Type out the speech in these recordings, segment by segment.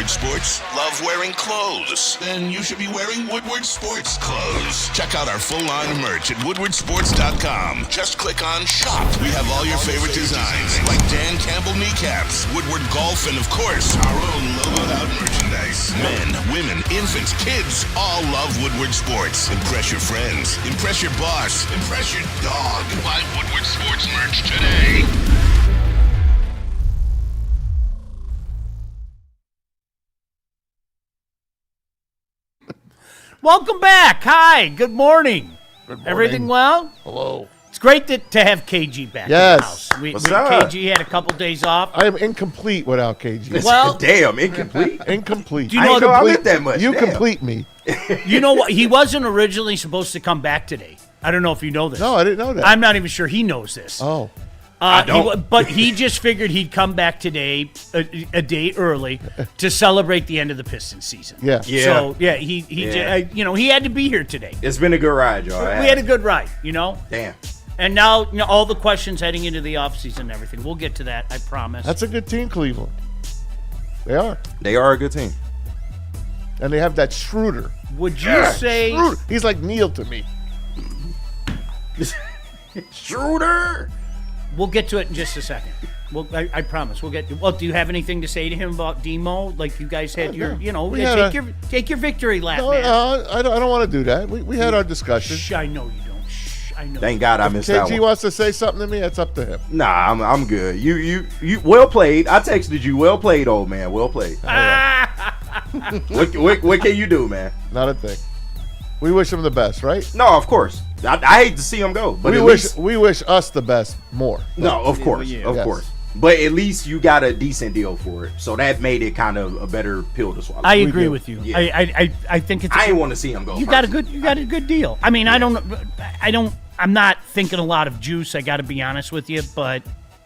Woodward Sports? Love wearing clothes? Then you should be wearing Woodward Sports clothes. Check out our full line of merch at woodwardsports.com. Just click on shop. We have all your favorite designs, like Dan Campbell kneecaps, Woodward golf, and of course, our own logoed out merchandise. Men, women, infants, kids all love Woodward Sports. Impress your friends. Impress your boss. Impress your dog. Buy Woodward Sports merch today. Welcome back. Hi. Good morning. Good morning. Everything well? Hello. It's great to have KG back in Yes. the house. What's up? KG had a couple days off. I am incomplete without KG. Well, Damn, incomplete. Incomplete. Do you know I ain't know I meant that much. You Damn. complete me. you know what? He wasn't originally supposed to come back today. I don't know if you know this. No, I didn't know that. I'm not even sure he knows this. Oh. But he just figured he'd come back today, a day early, to celebrate the end of the Pistons season. Yeah. Yeah. So yeah, he had to be here today. It's been a good ride, y'all. We had a good ride, you know. Damn. And now, all the questions heading into the offseason and everything. We'll get to that, I promise. That's a good team, Cleveland. They are. They are a good team. And they have that Schroeder. Would you say Schroeder. He's like Neil to me. Schroeder. we'll get to it in just a second? I promise we'll get. Well, do you have anything to say to him about Demo? Like you guys had your, take your victory lap, No, man. I don't want to do that. We had our discussion. Shh, I know you don't. Shh, I know. Thank God I missed that KG one. wants to say something to me, that's up to him. Nah, I'm good. You well played. I texted you. Well played, old man. Well played. What can you do, man? Not a thing. We wish him the best, right? No, of course. I hate to see him go, but We wish us the best more. No, of course, of Yes. course. But at least you got a decent deal for it, so that made it kind of a better pill to swallow. I agree with you. Yeah. I think it's. I didn't want to see him go. You got a good deal. I mean, I'm not thinking a lot of juice. I got to be honest with you, but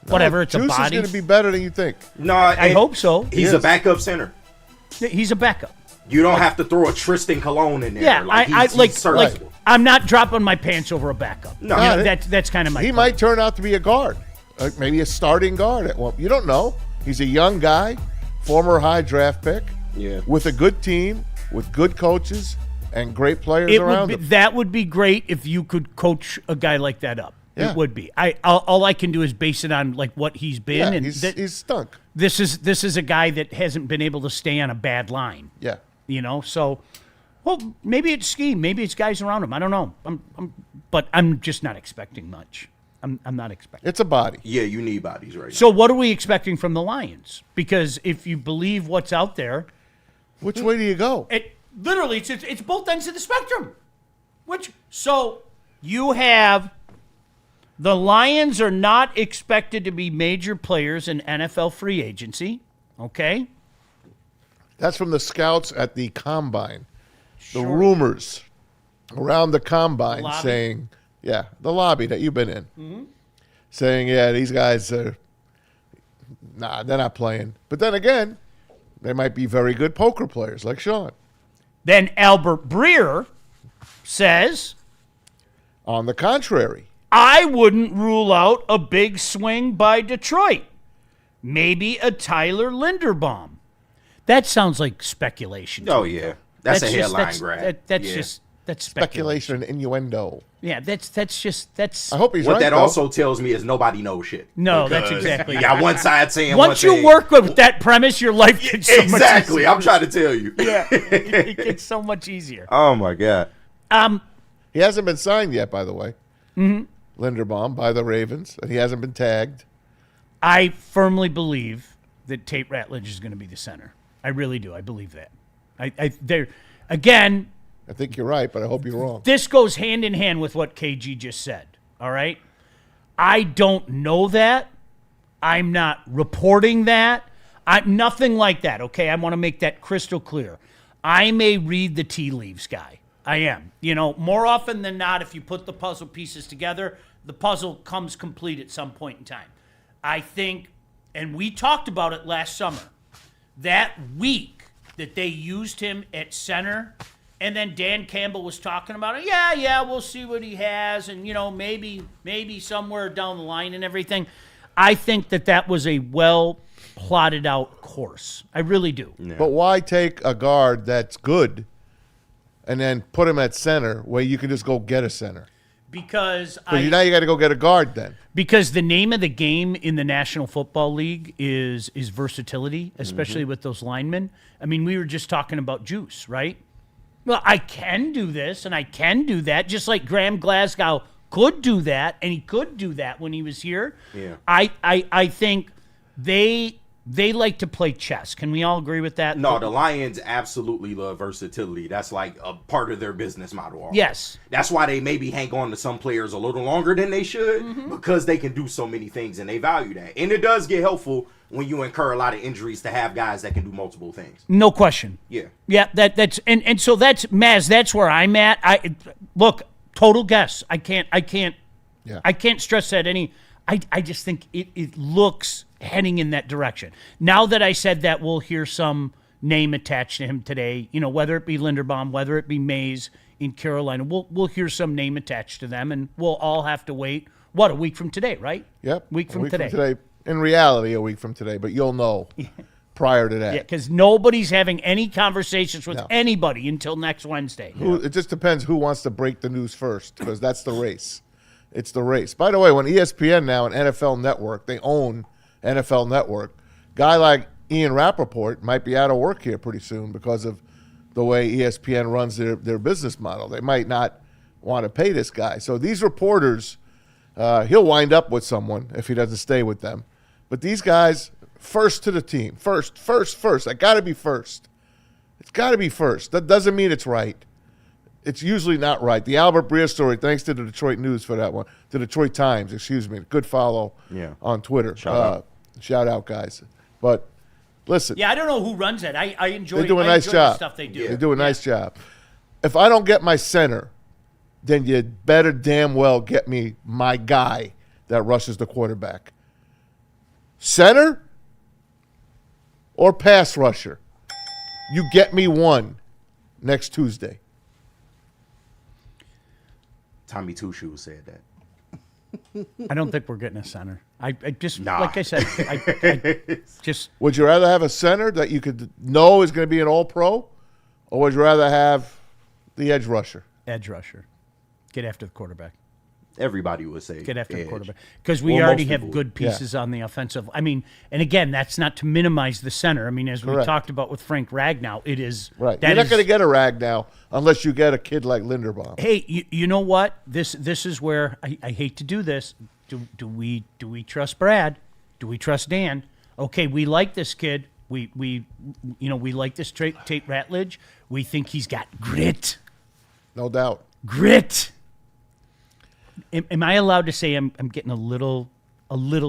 whatever. It's Juice a body. is going to be better than you think. No, I hope so. He's a backup center. He's a backup. You don't have to throw a Tristan Cologne in there. Yeah, he's serviceable. I'm not dropping my pants over a backup. No. You know, that's kind of my. He point. might turn out to be a guard, maybe a starting guard. You don't know. He's a young guy, former high draft pick, with a good team, with good coaches, and great players around him. That would be great if you could coach a guy like that up. Yeah. It would be. All I can do is base it on like what he's been, and he's stunk. This is a guy that hasn't been able to stay on a bad line. Yeah. So, well, maybe it's scheme, maybe it's guys around him. I don't know. But I'm just not expecting much. I'm not expecting. It's a body. Yeah, you need bodies right So what are we expecting from the Lions? Because if you believe what's out there, Which way do you go? literally it's both ends of the spectrum. So you have the Lions are not expected to be major players in NFL free agency. Okay. That's from the scouts at the combine. The rumors around the combine lobby? saying, the lobby that you've been in, saying, these guys are, they're not playing. But then again, they might be very good poker players like Sean. Then Albert Breer says, On the contrary, I wouldn't rule out a big swing by Detroit. Maybe a Tyler Linderbaum. That sounds like speculation. now. Oh yeah, that's a headline grab. That's speculation and innuendo. Yeah, that's. I hope he's What right, that though. also tells me is nobody knows shit. No, that's Because exactly You it. got one side saying Once one you thing. work with that premise, your life gets so much Exactly, easier. I'm trying to tell you. Yeah, it gets so much easier. Oh my god. He hasn't been signed yet, by the way. Mm-hmm. Linderbaum by the Ravens, and he hasn't been tagged. I firmly believe that Tate Ratledge is going to be the center. I really do. I believe that. Again, I think you're right, but I hope you're wrong. this goes hand in hand with what KG just said. All right? I don't know that. I'm not reporting that. Nothing like that, okay? I want to make that crystal clear. I may read the tea leaves, guy. I am. More often than not, if you put the puzzle pieces together, the puzzle comes complete at some point in time. I think, and we talked about it last summer, that week that they used him at center, and then Dan Campbell was talking about it. Yeah, we'll see what he has, and maybe somewhere down the line and everything. I think that was a well plotted out course. I really do. Yeah. But why take a guard that's good and then put him at center where you can just go get a center? Because Now you got to go get a guard then. Because the name of the game in the National Football League is versatility, especially with those linemen. I mean, we were just talking about Juice, right? Well, I can do this and I can do that, just like Graham Glasgow could do that, and he could do that when he was here. Yeah. I think they like to play chess. Can we all agree with that? No, the Lions absolutely love versatility. That's like a part of their business model. Already. Yes. That's why they maybe hang on to some players a little longer than they should, because they can do so many things and they value that. And it does get helpful when you incur a lot of injuries to have guys that can do multiple things. No question. Yeah. Yeah, that's and so that's Maz, that's where I'm at. Look, total guess. I can't stress that any. I just think it looks heading in that direction. Now that I said that, we'll hear some name attached to him today. You know, whether it be Linderbaum, whether it be Mays in Carolina, we'll hear some name attached to them, and we'll all have to wait. What, a week from today, right? Yep. Week from today. In reality, a week from today, but you'll know prior to that. Yeah, because nobody's having any conversations with anybody until next Wednesday. It just depends who wants to break the news first, because that's the race. It's the race. By the way, when ESPN now and NFL Network, they own NFL Network, guy like Ian Rappaport might be out of work here pretty soon because of the way ESPN runs their business model. They might not want to pay this guy. So these reporters, he'll wind up with someone if he doesn't stay with them. But these guys, first to the team. First. I got to be first. It's got to be first. That doesn't mean it's right. It's usually not right. The Albert Breer story, thanks to the Detroit News for that one. The Detroit Times, excuse me. Good follow on Twitter. Shout out, guys. But listen. Yeah, I don't know who runs it. I enjoy, they do a nice job. The stuff they do. They do a nice job. If I don't get my center, then you better damn well get me my guy that rushes the quarterback. Center or pass rusher? You get me one next Tuesday. Tommy Two Shoes said that. I don't think we're getting a center. I just, like I said, I just. Would you rather have a center that you could know is going to be an all-pro, or would you rather have the edge rusher? Edge rusher. Get after the quarterback. Everybody would say get after edge. the quarterback. Because we already have good pieces on the offensive. I mean, and again, that's not to minimize the center. I mean, as we talked about with Frank Ragnow, it is. Right. You're not going to get a Ragnow unless you get a kid like Linderbaum. Hey, you know what? This is where I hate to do this. Do we trust Brad? Do we trust Dan? Okay, we like this kid. We like this Tate Ratledge. We think he's got grit. No doubt. Grit. Am I allowed to say I'm getting a little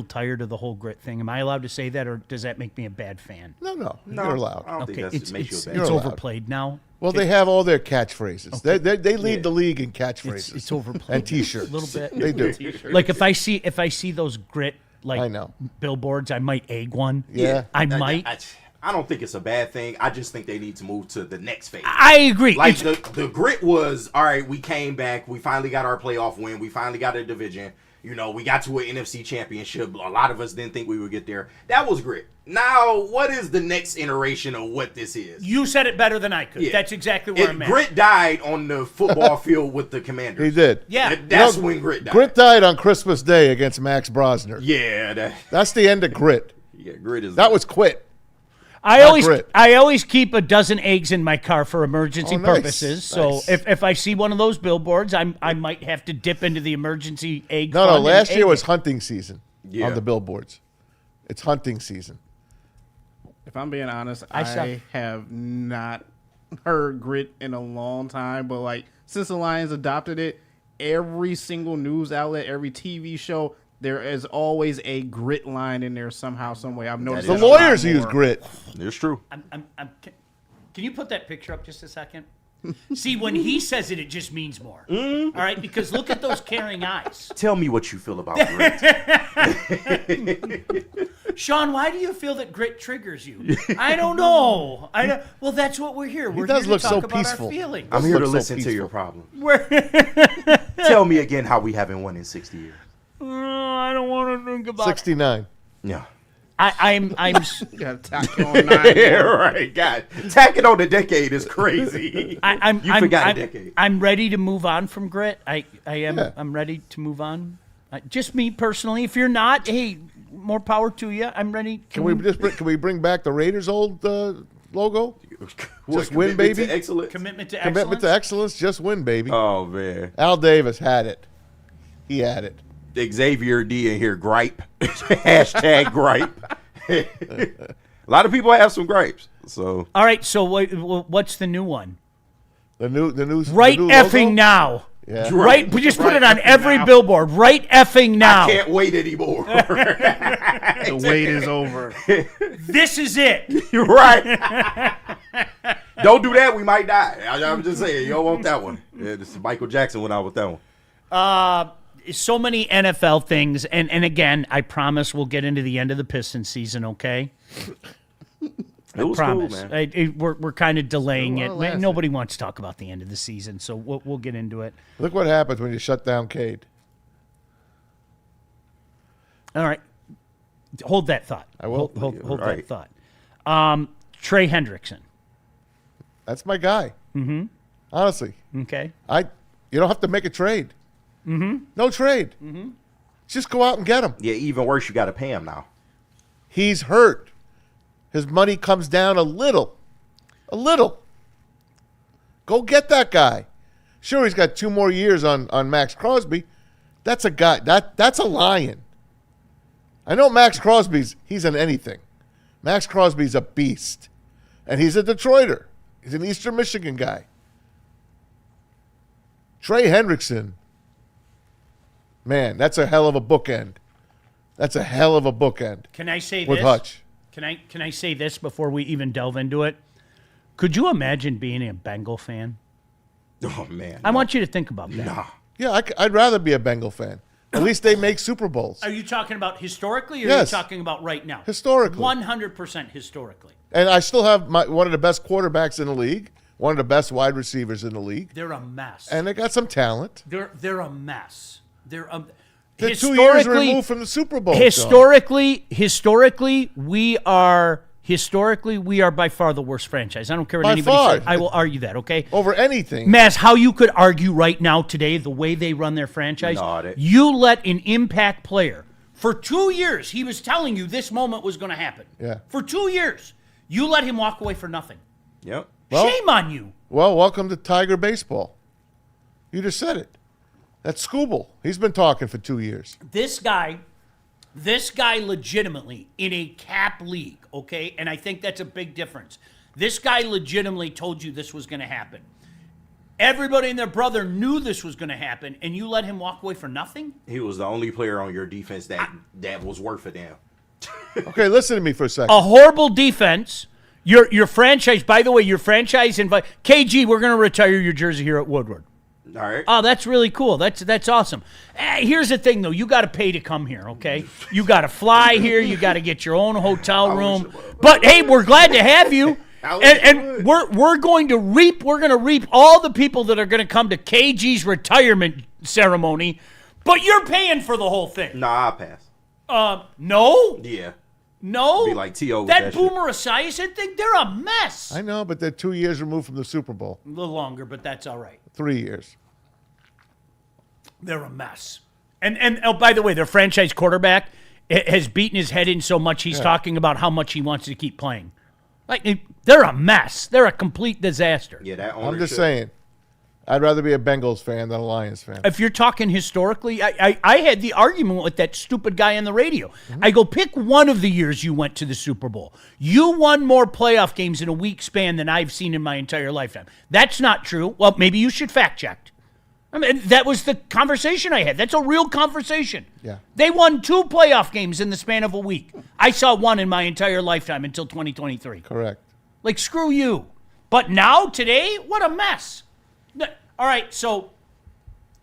tired of the whole grit thing? Am I allowed to say that, or does that make me a bad fan? No, you're allowed. I don't think that makes you a bad It's fan. overplayed now. Well, they have all their catchphrases. Okay. They lead the league in catchphrases. It's overplayed. And T-shirts. A little bit. They do. Like if I see those grit I know. billboards, I might egg one. Yeah. I might. I don't think it's a bad thing. I just think they need to move to the next phase. I agree. Like the grit was, all right, we came back. We finally got our playoff win. We finally got a division. You know, we got to an NFC championship. A lot of us didn't think we would get there. That was grit. Now, what is the next iteration of what this is? You said it better than I could. Yeah. That's exactly where I'm at. Grit died on the football field with the Commanders. He did. Yeah. That's when grit died. Grit died on Christmas Day against Max Brosner. Yeah. That's the end of grit. Yeah, grit is... That was quit. I always keep a dozen eggs in my car for emergency purposes. So if I see one of those billboards, I might have to dip into the emergency egg. No. Last year was hunting season on the billboards. It's hunting season. If I'm being honest, I have not heard grit in a long time. But like since the Lions adopted it, every single news outlet, every TV show, there is always a grit line in there somehow, some way. I've noticed the lawyers use grit. It's true. Can you put that picture up just a second? See, when he says it, it just means more. All right, because look at those caring eyes. Tell me what you feel about grit. Sean, why do you feel that grit triggers you? I don't know. Well, that's what we're here. We're here to talk about our feelings. I'm here to listen to your problem. Tell me again how we haven't won in 60 years. I don't want to think about 69. Yeah. I'm You gotta tack on 9. Yeah, right. God, tacking on the decade is crazy. You forgot a decade. I'm ready to move on from Grit. I am. Yeah. I'm ready to move on. Just me personally. If you're not, hey, more power to you. I'm ready. Can we bring back the Raiders' old logo? Just win, baby. To excellence. Commitment to excellence. Commitment to excellence. Just win, baby. Oh man. Al Davis had it. He had it. Xavier D in here gripe. Hashtag gripe. A lot of people have some gripes. So All right. So what's the new one? The new Right the new effing logo? now. Yeah. Right. We just put Right it on effing every now. billboard. Right effing now. I can't wait anymore. The wait is over. This is it. You're right. Don't do that. We might die. I'm just saying. You don't want that one. Yeah, this is Michael Jackson went out with that one. So many NFL things, and again, I promise we'll get into the end of the Pistons season. Okay. It was Promise. cool, man. We're kind of delaying it. Well, lasted. Nobody wants to talk about the end of the season, so we'll get into it. Look what happens when you shut down Cade. All right. Hold that thought. I will. Hold Right. that thought. Trey Hendrickson. That's my guy. Mm-hmm. Honestly, Okay. you don't have to make a trade. Mm-hmm. No trade. Mm-hmm. Just go out and get him. Yeah, even worse, you got to pay him now. He's hurt. His money comes down a little. A little. Go get that guy. Sure, he's got 2 more years on Max Crosby. That's a guy. That's a lion. I know Max Crosby's, he's an anything. Max Crosby's a beast. And he's a Detroiter. He's an Eastern Michigan guy. Trey Hendrickson, man, that's a hell of a bookend. That's a hell of a bookend Can I say with this? Hutch. Can I say this before we even delve into it? Could you imagine being a Bengal fan? Oh man. I want you to think about that. Nah. Yeah, I'd rather be a Bengal fan. At least they make Super Bowls. Are you talking about historically, or Yes. are you talking about right now? Historically. 100% historically. And I still have one of the best quarterbacks in the league, one of the best wide receivers in the league, They're a mess. and they got some talent. They're a mess. They're 2 years removed from the Super Bowl. Sean. Historically, we are by far the worst franchise. I don't care what By anybody far. says. I will argue that. Okay. Over anything. Maz, how you could argue right now today the way they run their franchise? You let an impact player for 2 years. He was telling you this moment was going to happen. Yeah. For 2 years, you let him walk away for nothing. Yep. Well- Shame on you. Well, welcome to Tiger Baseball. You just said it. That's Scooble. He's been talking for 2 years. This guy legitimately in a cap league, okay? And I think that's a big difference. This guy legitimately told you this was going to happen. Everybody and their brother knew this was going to happen, and you let him walk away for nothing? He was the only player on your defense that was worth a damn. Okay, listen to me for a second. A horrible defense. Your franchise, by the way, your franchise KG, we're going to retire your jersey here at Woodward. All right. Oh, that's really cool. That's awesome. Here's the thing, though. You got to pay to come here, okay? You got to fly here. You got to get your own hotel room. But hey, we're glad to have you. And we're going to reap. We're going to reap all the people that are going to come to KG's retirement ceremony. But you're paying for the whole thing. Nah, I'll pass. No. Yeah. No. Be like T.O. with That that Boomer Esiason thing. They're a mess. I know, but they're 2 years removed from the Super Bowl. A little longer, but that's all right. 3 years. They're a mess. And oh, by the way, their franchise quarterback has beaten his head in so much he's talking about how much he wants to keep playing. Like, they're a mess. They're a complete disaster. Yeah, that I'm just saying. I'd rather be a Bengals fan than a Lions fan. If you're talking historically, I had the argument with that stupid guy on the radio. Mm-hmm. I go, pick one of the years you went to the Super Bowl. You won more playoff games in a week span than I've seen in my entire lifetime. That's not true. Well, maybe you should fact check. I mean, that was the conversation I had. That's a real conversation. Yeah. They won 2 playoff games in the span of a week. I saw one in my entire lifetime until 2023. Correct. Like, screw you. But now, today, what a mess. All right, so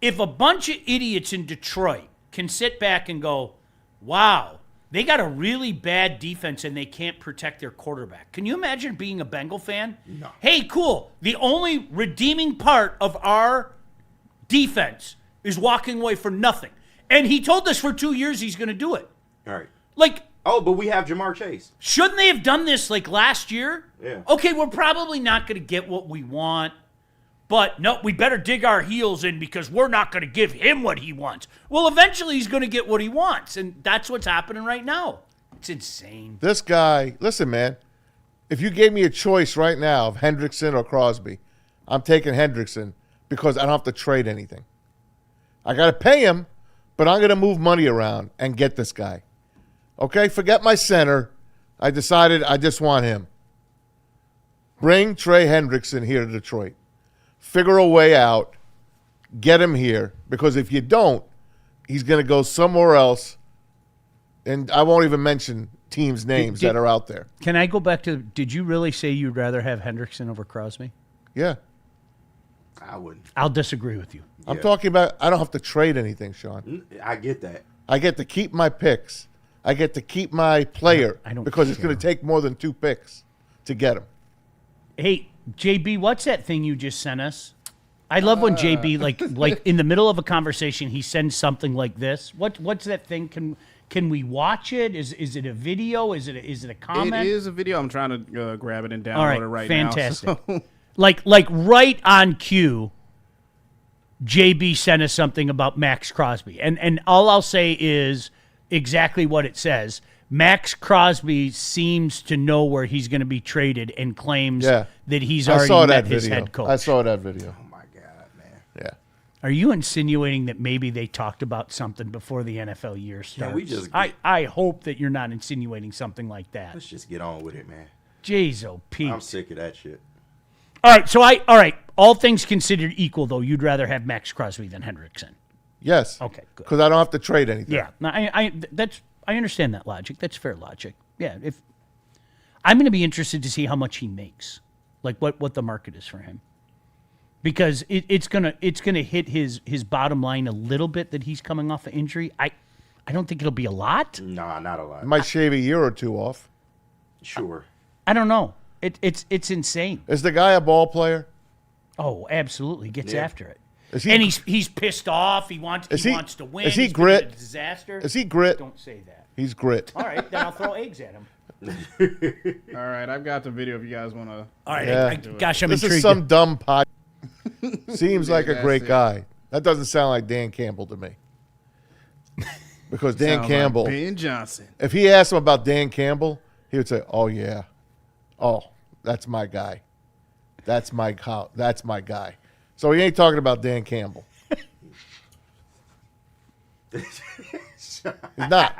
if a bunch of idiots in Detroit can sit back and go, wow, they got a really bad defense and they can't protect their quarterback. Can you imagine being a Bengal fan? No. Hey, cool. The only redeeming part of our defense is walking away for nothing. And he told us for 2 years he's going to do it. All right. Like, oh, but we have Jamar Chase. Shouldn't they have done this like last year? Yeah. Okay, we're probably not going to get what we want, but no, we better dig our heels in because we're not going to give him what he wants. Well, eventually he's going to get what he wants, and that's what's happening right now. It's insane. This guy, listen, man, if you gave me a choice right now of Hendrickson or Crosby, I'm taking Hendrickson because I don't have to trade anything. I got to pay him, but I'm going to move money around and get this guy. Okay, forget my center. I decided I just want him. Bring Trey Hendrickson here to Detroit. Figure a way out. Get him here. Because if you don't, he's going to go somewhere else. And I won't even mention teams' names that are out there. Can I go back to, did you really say you'd rather have Hendrickson over Crosby? Yeah. I wouldn't. I'll disagree with you. I'm talking about I don't have to trade anything, Sean. I get that. I get to keep my picks. I get to keep my player I don't because it's care. going to take more than 2 picks to get him. Hey, JB, what's that thing you just sent us? I love when JB, like in the middle of a conversation, he sends something like this. What's that thing? Can we watch it? Is it a video? Is it a comment? It is a video. I'm trying to grab it and download All right, it right fantastic. now. So. Like right on cue, JB sent us something about Max Crosby. And all I'll say is exactly what it says. Max Crosby seems to know where he's going to be traded and claims that he's already met his head coach. I saw that video. Oh, my God, man. Yeah. Are you insinuating that maybe they talked about something before the NFL year starts? we just I hope that you're not insinuating something like that. Let's just get on with it, man. Jeez, oh, Pete. I'm sick of that shit. All right. All things considered equal, though, you'd rather have Max Crosby than Hendrickson. Yes. Okay, good. Because I don't have to trade anything. Yeah, no, I understand that logic. That's fair logic. Yeah, if I'm going to be interested to see how much he makes, like what the market is for him, because it's gonna hit his bottom line a little bit that he's coming off an injury. I don't think it'll be a lot. Nah, not a lot. It might shave a year or 2 off. Sure. I don't know. It's insane. Is the guy a ball player? Oh, absolutely, gets after it. Is he, And he's pissed off. He wants to win. Is he He's been grit? in a disaster. Is he grit? Don't say that. He's grit. All right, then I'll throw eggs at him. All right, I've got the video if you guys want to. All right, Yeah. gosh, I'm This intrigued. is some dumb pod. Seems like a that's great it. guy. That doesn't sound like Dan Campbell to me. Because Dan Sounds Campbell, like Ben Johnson. if he asked him about Dan Campbell, he would say, "Oh yeah, oh that's my guy, that's my guy." So he ain't talking about Dan Campbell. He's not.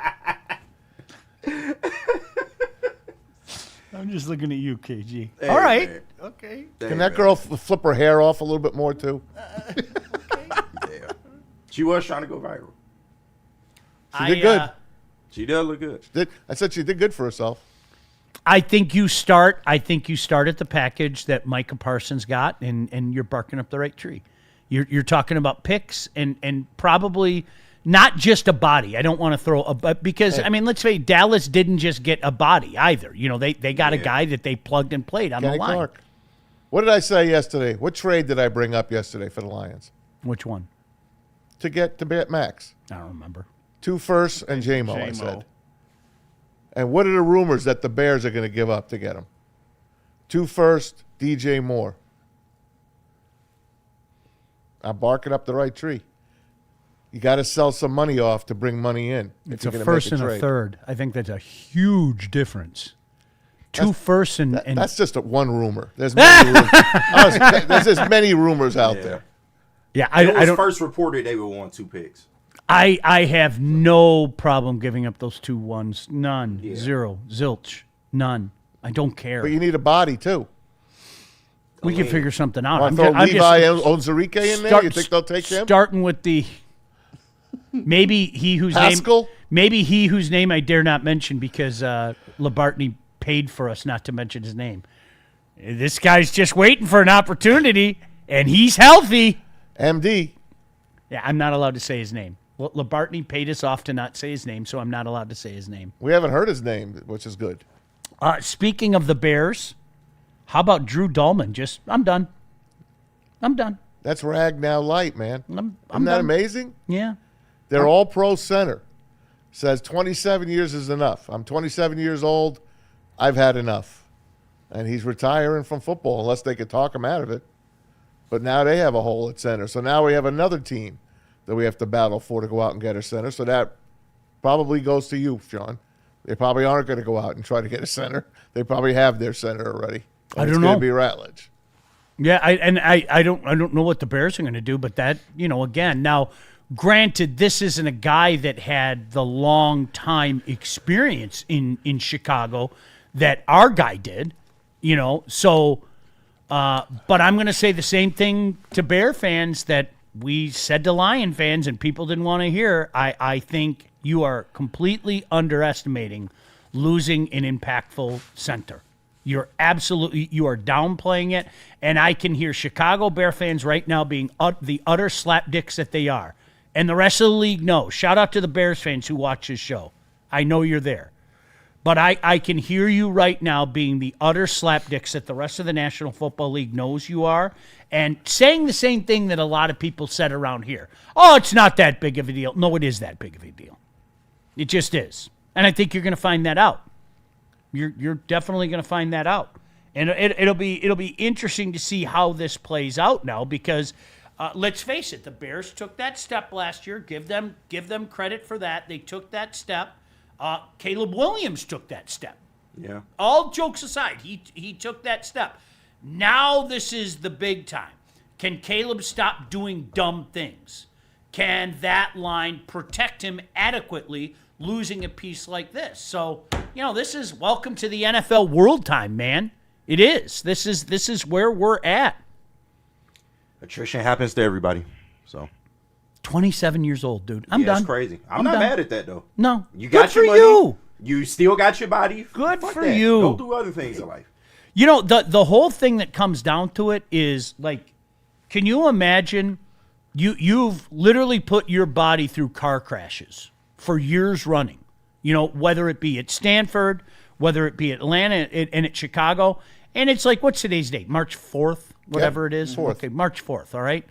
I'm just looking at you, KG. Hey, All right. man. Okay. Can that girl flip her hair off a little bit more too? Yeah. She was trying to go viral. She did good. She does look good. I said she did good for herself. I think you start at the package that Micah Parsons got, and you're barking up the right tree. You're talking about picks and probably not just a body. I don't want to throw because I mean, let's say Dallas didn't just get a body either. You know, they got a guy that they plugged and played on Kenny the line. Clark. What did I say yesterday? What trade did I bring up yesterday for the Lions Which one? to get Max? I don't remember. 2 firsts and JMO, I J-Mo. said. And what are the rumors that the Bears are going to give up to get him? 2 firsts, DJ Moore. I'm barking up the right tree. You got to sell some money off to bring money in. It's if a you're gonna first make and a trade. third. I think that's a huge difference. 2 firsts and That's just one rumor. There's many rumors. Honestly, there's just many rumors out there. yeah. It was I don't. first reported they would want 2 picks. I have no problem giving up those 2 ones. None. Yeah. 0. Zilch. None. I don't care. But you need a body, too. We can figure something out. Want to throw Levi Onzarike in there? You think they'll take him? Starting with the maybe he whose Haskell? name I dare not mention because Labartney paid for us not to mention his name. This guy's just waiting for an opportunity, and he's healthy. MD. Yeah, I'm not allowed to say his name. Well, Labartney paid us off to not say his name, so I'm not allowed to say his name. We haven't heard his name, which is good. Speaking of the Bears, how about Drew Dahlman? I'm done. I'm done. That's Rag Now Light, man. I'm Isn't that done. amazing? Yeah. Their all-pro center says 27 years is enough. I'm 27 years old. I've had enough. And he's retiring from football unless they could talk him out of it. But now they have a hole at center. So now we have another team that we have to battle for to go out and get a center. So that probably goes to you, Sean. They probably aren't going to go out and try to get a center. They probably have their center already. I don't know. It's going to be Ratledge. Yeah, I don't know what the Bears are going to do, but that, again, now, granted, this isn't a guy that had the long time experience in Chicago that our guy did, so but I'm going to say the same thing to Bear fans that we said to Lion fans and people didn't want to hear. I think you are completely underestimating losing an impactful center. You are downplaying it, and I can hear Chicago Bear fans right now being the utter slapdicks that they are. And the rest of the league knows. Shout out to the Bears fans who watch this show. I know you're there. But I can hear you right now being the utter slapdicks that the rest of the National Football League knows you are, and saying the same thing that a lot of people said around here. Oh, it's not that big of a deal. No, it is that big of a deal. It just is. And I think you're going to find that out. You're definitely going to find that out. And it'll be interesting to see how this plays out now because let's face it, the Bears took that step last year. Give them credit for that. They took that step. Caleb Williams took that step. Yeah. All jokes aside, he took that step. Now this is the big time. Can Caleb stop doing dumb things? Can that line protect him adequately losing a piece like this? So, this is welcome to the NFL world time, man. It is. This is where we're at. Attrition happens to everybody. So 27 years old, dude. I'm done. That's crazy. I'm not mad at that though. No. You got your money. You. You still got your body. Good Fuck for that. you. Go do other things in life. The whole thing that comes down to it is like, can you imagine you've literally put your body through car crashes for years running, whether it be at Stanford, whether it be Atlanta and at Chicago. And it's like, what's today's date? March 4th, whatever it is. 4th. Okay, March 4th, all right?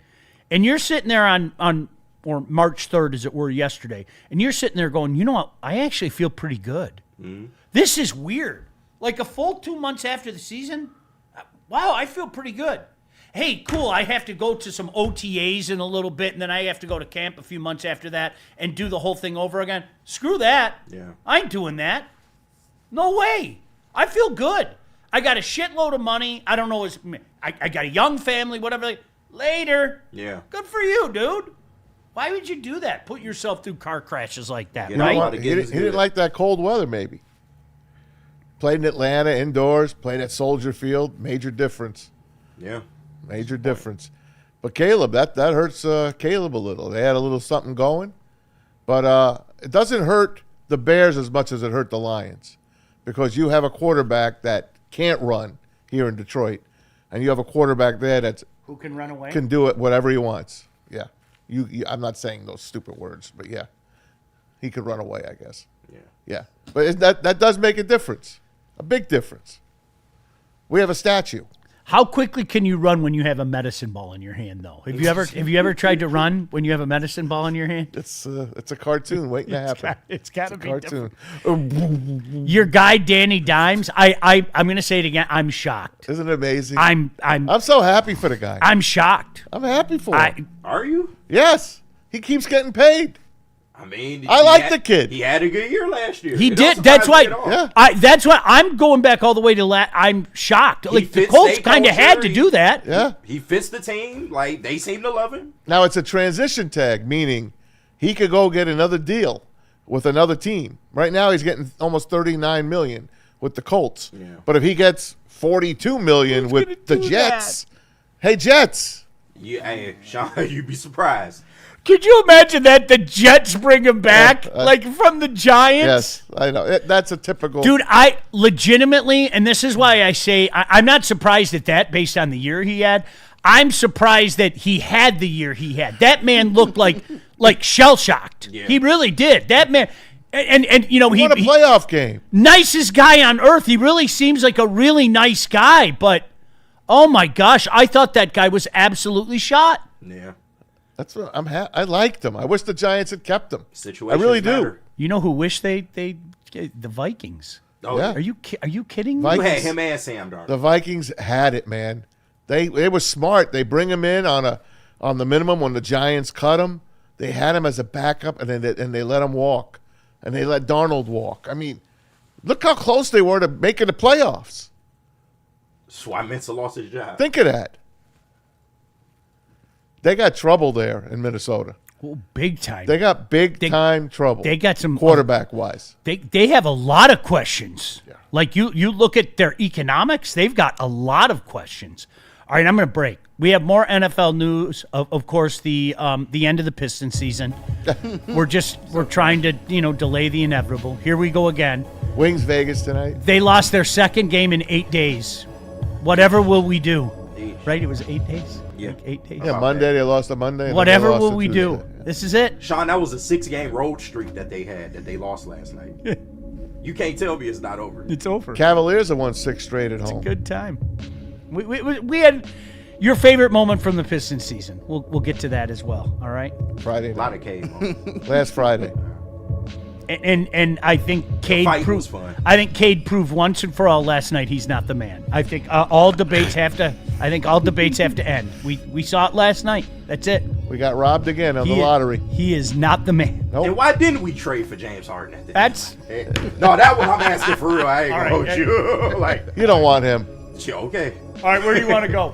And you're sitting there on or March 3rd, as it were, yesterday, and you're sitting there going, you know what? I actually feel pretty good. Mm-hmm. This is weird. Like a full 2 months after the season, wow, I feel pretty good. Hey, cool, I have to go to some OTAs in a little bit, and then I have to go to camp a few months after that and do the whole thing over again. Screw that. Yeah. I ain't doing that. No way. I feel good. I got a shitload of money. I don't know. I got a young family, whatever. Later. Yeah. Good for you, dude. Why would you do that? Put yourself through car crashes like that, You right? He didn't like that cold weather, maybe. Played in Atlanta, indoors, played at Soldier Field. Major difference. Yeah. Major difference. But Caleb, that hurts Caleb a little. They had a little something going. But it doesn't hurt the Bears as much as it hurt the Lions because you have a quarterback that can't run here in Detroit, and you have a quarterback there that's who can run away, can do it whatever he wants. Yeah. I'm not saying those stupid words, but yeah. He could run away, I guess. Yeah. Yeah. But that does make a difference. A big difference. We have a statue. How quickly can you run when you have a medicine ball in your hand, though? Have you ever tried to run when you have a medicine ball in your hand? It's a cartoon waiting to happen. It's got to be cartoon. Your guy Danny Dimes. I'm going to say it again. I'm shocked. Isn't it amazing? I'm so happy for the guy. I'm shocked. I'm happy for him. Are you? Yes. He keeps getting paid. I mean, I like the kid. He had a good year last year. He did. That's why. Yeah. That's why I'm going back all the way to I'm shocked. Like the Colts kind of had to do that. Yeah. He fits the team. Like they seem to love him. Now it's a transition tag, meaning he could go get another deal with another team. Right now he's getting almost $39 million with the Colts. Yeah. But if he gets $42 million with the Jets, hey Jets. Yeah, hey, Sean, you'd be surprised. Could you imagine that the Jets bring him back, like from the Giants? Yes, I know. That's a typical. Dude, I legitimately, and this is why I say I'm not surprised at that based on the year he had. I'm surprised that he had the year he had. That man looked like shell-shocked. Yeah. He really did. That man, and he won a playoff game. Nicest guy on earth. He really seems like a really nice guy, but oh my gosh, I thought that guy was absolutely shot. Yeah. That's what I liked him. I wish the Giants had kept him. Situations I really do. matter. You know who wish they the Vikings? Oh, Yeah. Are you kidding me? You Vikings- had him and Sam Darnold. The Vikings had it, man. They were smart. They bring him in on the minimum when the Giants cut him. They had him as a backup, and they let him walk, and they let Darnold walk. I mean, look how close they were to making the playoffs. That's why Mensa lost his job. Think of that. They got trouble there in Minnesota. Oh, big time. They got big time trouble. They got some quarterback wise. They have a lot of questions. Yeah. Like you look at their economics, they've got a lot of questions. All right, I'm going to break. We have more NFL news. Of course, the end of the Pistons season. we're trying to delay the inevitable. Here we go again. Wings Vegas tonight. They lost their second game in 8 days. Whatever will we do? Right? It was 8 days. Yeah. Like 8 days. Yeah, Monday they lost on Monday. and Whatever then they lost will on we do? Tuesday. This is it. Sean, that was a 6-game road streak that they had that they lost last night. You can't tell me it's not over. It's over. Cavaliers have won 6 straight at home. Good time. We had your favorite moment from the Pistons season. We'll get to that as well. All right. Friday A lot night. of cave moments. Last Friday. And I think Cade fight proved. was fun. I think Cade proved once and for all last night he's not the man. I think all debates have to. I think all debates have to end. We saw it last night. That's it. We got robbed again on the lottery. He is not the man. Nope. And why didn't we trade for James Harden at the That's No, that one I'm asking for real. I ain't gonna hold right. you. Like, You don't want him. okay. all right. Where do you want to go?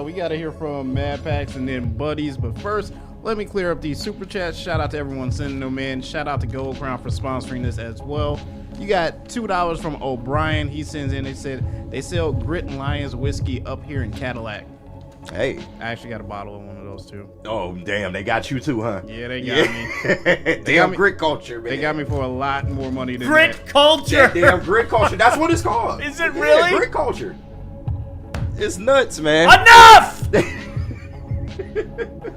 We got to hear from Mad Packs and then Buddies. But first, let me clear up these super chats. Shout out to everyone sending them in. Shout out to Gold Crown for sponsoring this as well. You got $2 from O'Brien. He sends in, they said they sell Grit and Lions whiskey up here in Cadillac. Hey. I actually got a bottle of one of those too. Oh, damn. They got you too, huh? Yeah, they got me. Damn me- grit culture, man. They got me for a lot more money than Grit that. culture. That damn grit culture. That's what it's called. Is it Yeah, really? grit culture. It's nuts, man. Enough!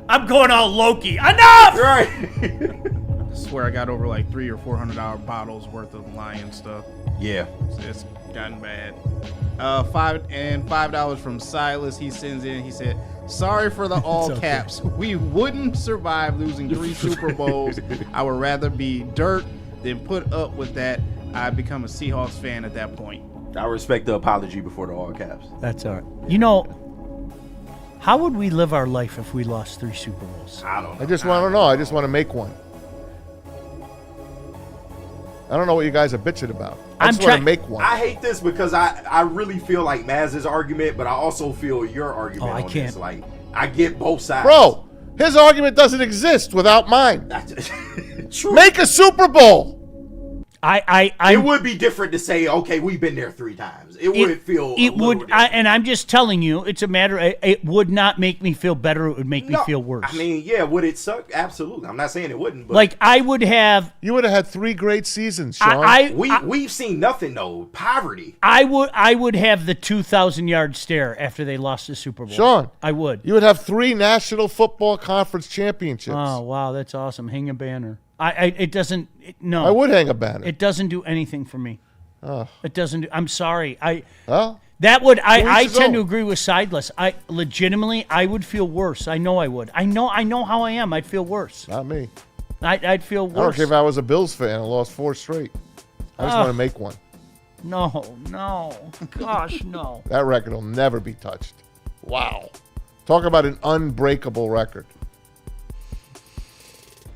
I'm going all Loki. Enough! Right. I swear I got over like $300 or $400 bottles worth of Lion stuff. Yeah. It's gotten bad. $5 from Silas. He sends in. He said, "Sorry for the all caps. We wouldn't survive losing 3 Super Bowls. I would rather be dirt than put up with that. I'd become a Seahawks fan at that point." I respect the apology before the all caps. That's all right. How would we live our life if we lost 3 Super Bowls? I don't know. I just want to know. I just want to make one. I don't know what you guys are bitching about. I just want to make one. I hate this because I really feel like Maz's argument, but I also feel your argument I on can't. this. Like, I get both sides. Bro, his argument doesn't exist without mine. True. Make a Super Bowl. It would be different to say, okay, we've been there 3 times. It would feel. It would, and I'm just telling you, it's a matter. It would not make me feel better. It would make me feel worse. I mean, yeah, would it suck? Absolutely. I'm not saying it wouldn't. But like I would have. You would have had 3 great seasons, Sean. we've seen nothing though. Poverty. I would have the 2,000-yard stare after they lost the Super Bowl. Sean, I would. You would have 3 National Football Conference championships. Oh wow, that's awesome. Hang a banner. It doesn't. No. I would hang a banner. It doesn't do anything for me. Oh. It doesn't do. I'm sorry. Well, That would I each his tend to own. agree with Sideless. I legitimately I would feel worse. I know I would. I know how I am. I'd feel worse. not me. I'd feel worse. I don't care if I was a Bills fan and lost 4 straight. I just want to make one. No, gosh, no. That record will never be touched. Wow. Talk about an unbreakable record.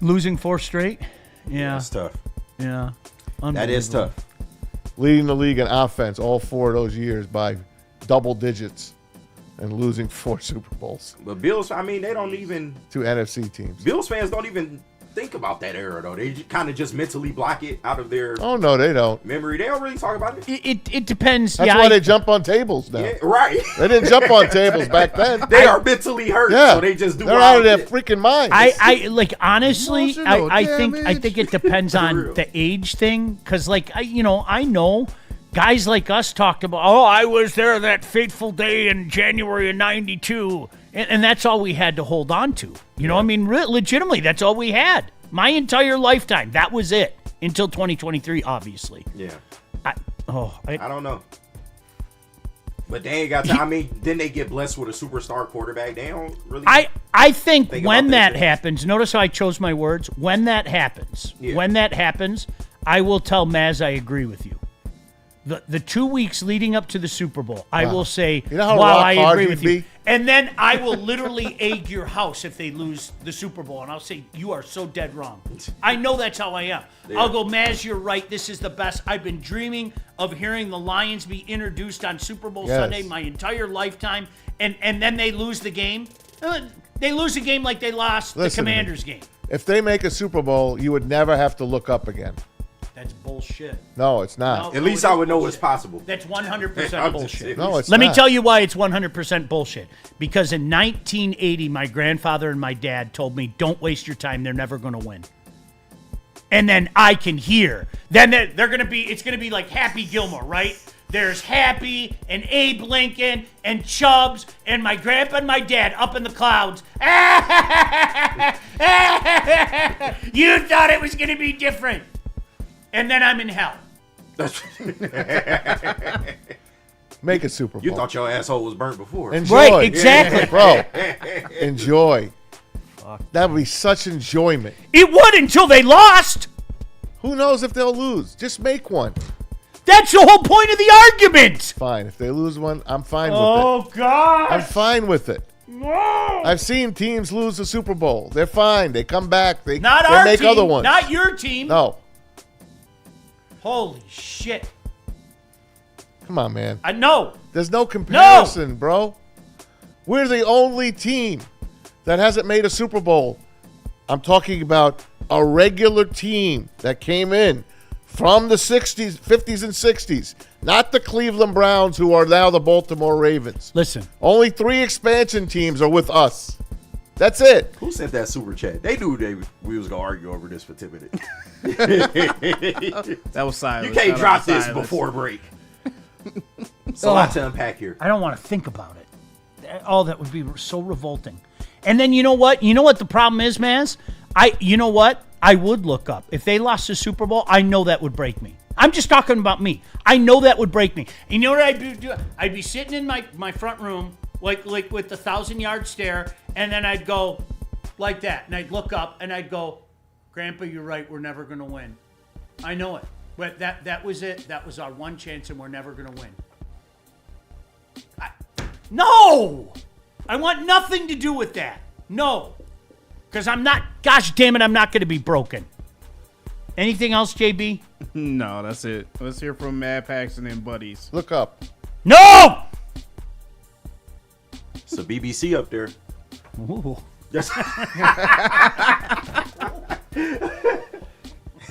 Losing 4 straight? Yeah. That's tough. Yeah. That is tough. Leading the league in offense all 4 of those years by double digits and losing 4 Super Bowls But Bills, I mean, they don't even. to NFC teams. Bills fans don't even think about that era though. They kind of just mentally block it out of their Oh, no, they don't. memory. They don't really talk about it. It depends. That's yeah, why they jump on tables now. Yeah, right. They didn't jump on tables back then. They are mentally hurt, Yeah. so they just do. They're wild out of their shit. freaking minds. I like honestly. Emotional I think damage. it depends For on real. the age thing, because like I know guys like us talked about. Oh, I was there that fateful day in January of '92, and that's all we had to hold on to. You know, I mean, legitimately, that's all we had. My entire lifetime, that was it until 2023, obviously. Yeah. I I don't know. But they ain't got time. I mean, then they get blessed with a superstar quarterback. They don't really. I think when that happens, notice how I chose my words. When that happens, I will tell Maz I agree with you. The 2 weeks leading up to the Super Bowl, I will say, I agree with you. And then I will literally egg your house if they lose the Super Bowl. And I'll say, you are so dead wrong. I know that's how I am. Yeah. I'll go, Maz, you're right. This is the best. I've been dreaming of hearing the Lions be introduced on Super Bowl Sunday my entire lifetime. And then they lose the game. They lose a game like they lost the Commanders game. If they make a Super Bowl, you would never have to look up again. That's bullshit. No, it's not. At least I would know it's possible. That's 100% bullshit. No, it's Let not. me tell you why it's 100% bullshit. Because in 1980, my grandfather and my dad told me, don't waste your time. They're never going to win. And then I can hear. Then they're going to be, it's going to be like Happy Gilmore, right? There's Happy and Abe Lincoln and Chubbs and my grandpa and my dad up in the clouds. You thought it was going to be different. And then I'm in hell. Make a Super Bowl. You thought your asshole was burnt before. Enjoy. Right, exactly. Bro, enjoy. That would be such enjoyment. It would until they lost. Who knows if they'll lose? Just make one. That's the whole point of the argument. Fine. If they lose one, I'm fine with it. Oh, God. I'm fine with it. No. I've seen teams lose the Super Bowl. They're fine. They come back. They our make team. other ones. Not your team. No. Holy shit. Come on, man. I know. There's no comparison, bro. We're the only team that hasn't made a Super Bowl. I'm talking about a regular team that came in from the 60s, 50s, and 60s. Not the Cleveland Browns, who are now the Baltimore Ravens. Listen. Only 3 expansion teams are with us. That's it. Who sent that super chat? They knew we was going to argue over this for 10 minutes. That was silent. You can't drop this before break. It's a lot to unpack here. I don't want to think about it. Oh, that would be so revolting. And then you know what? You know what the problem is, Maz? You know what? I would look up. If they lost the Super Bowl, I know that would break me. I'm just talking about me. I know that would break me. And you know what I'd do? I'd be sitting in my front room, like with the 1,000-yard stare, and then I'd go like that, and I'd look up, and I'd go, Grandpa, you're right. We're never going to win. I know it. But that was it. That was our one chance, and we're never going to win. No! I want nothing to do with that. No. Because I'm not, gosh damn it, I'm not going to be broken. Anything else, JB? No, that's it. Let's hear from Mad Paxton and Buddies. Look up. No! It's a BBC up there. Ooh. Yes.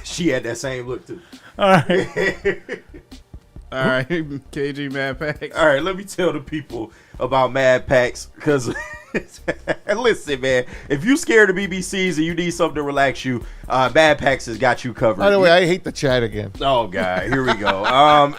She had that same look, too. All right. All right, KG Mad Pax. All right, let me tell the people about Mad Pax, because listen, man, if you scared of BBCs and you need something to relax you, Mad Pax has got you covered. By the way, I hate the chat again. Oh God, here we go.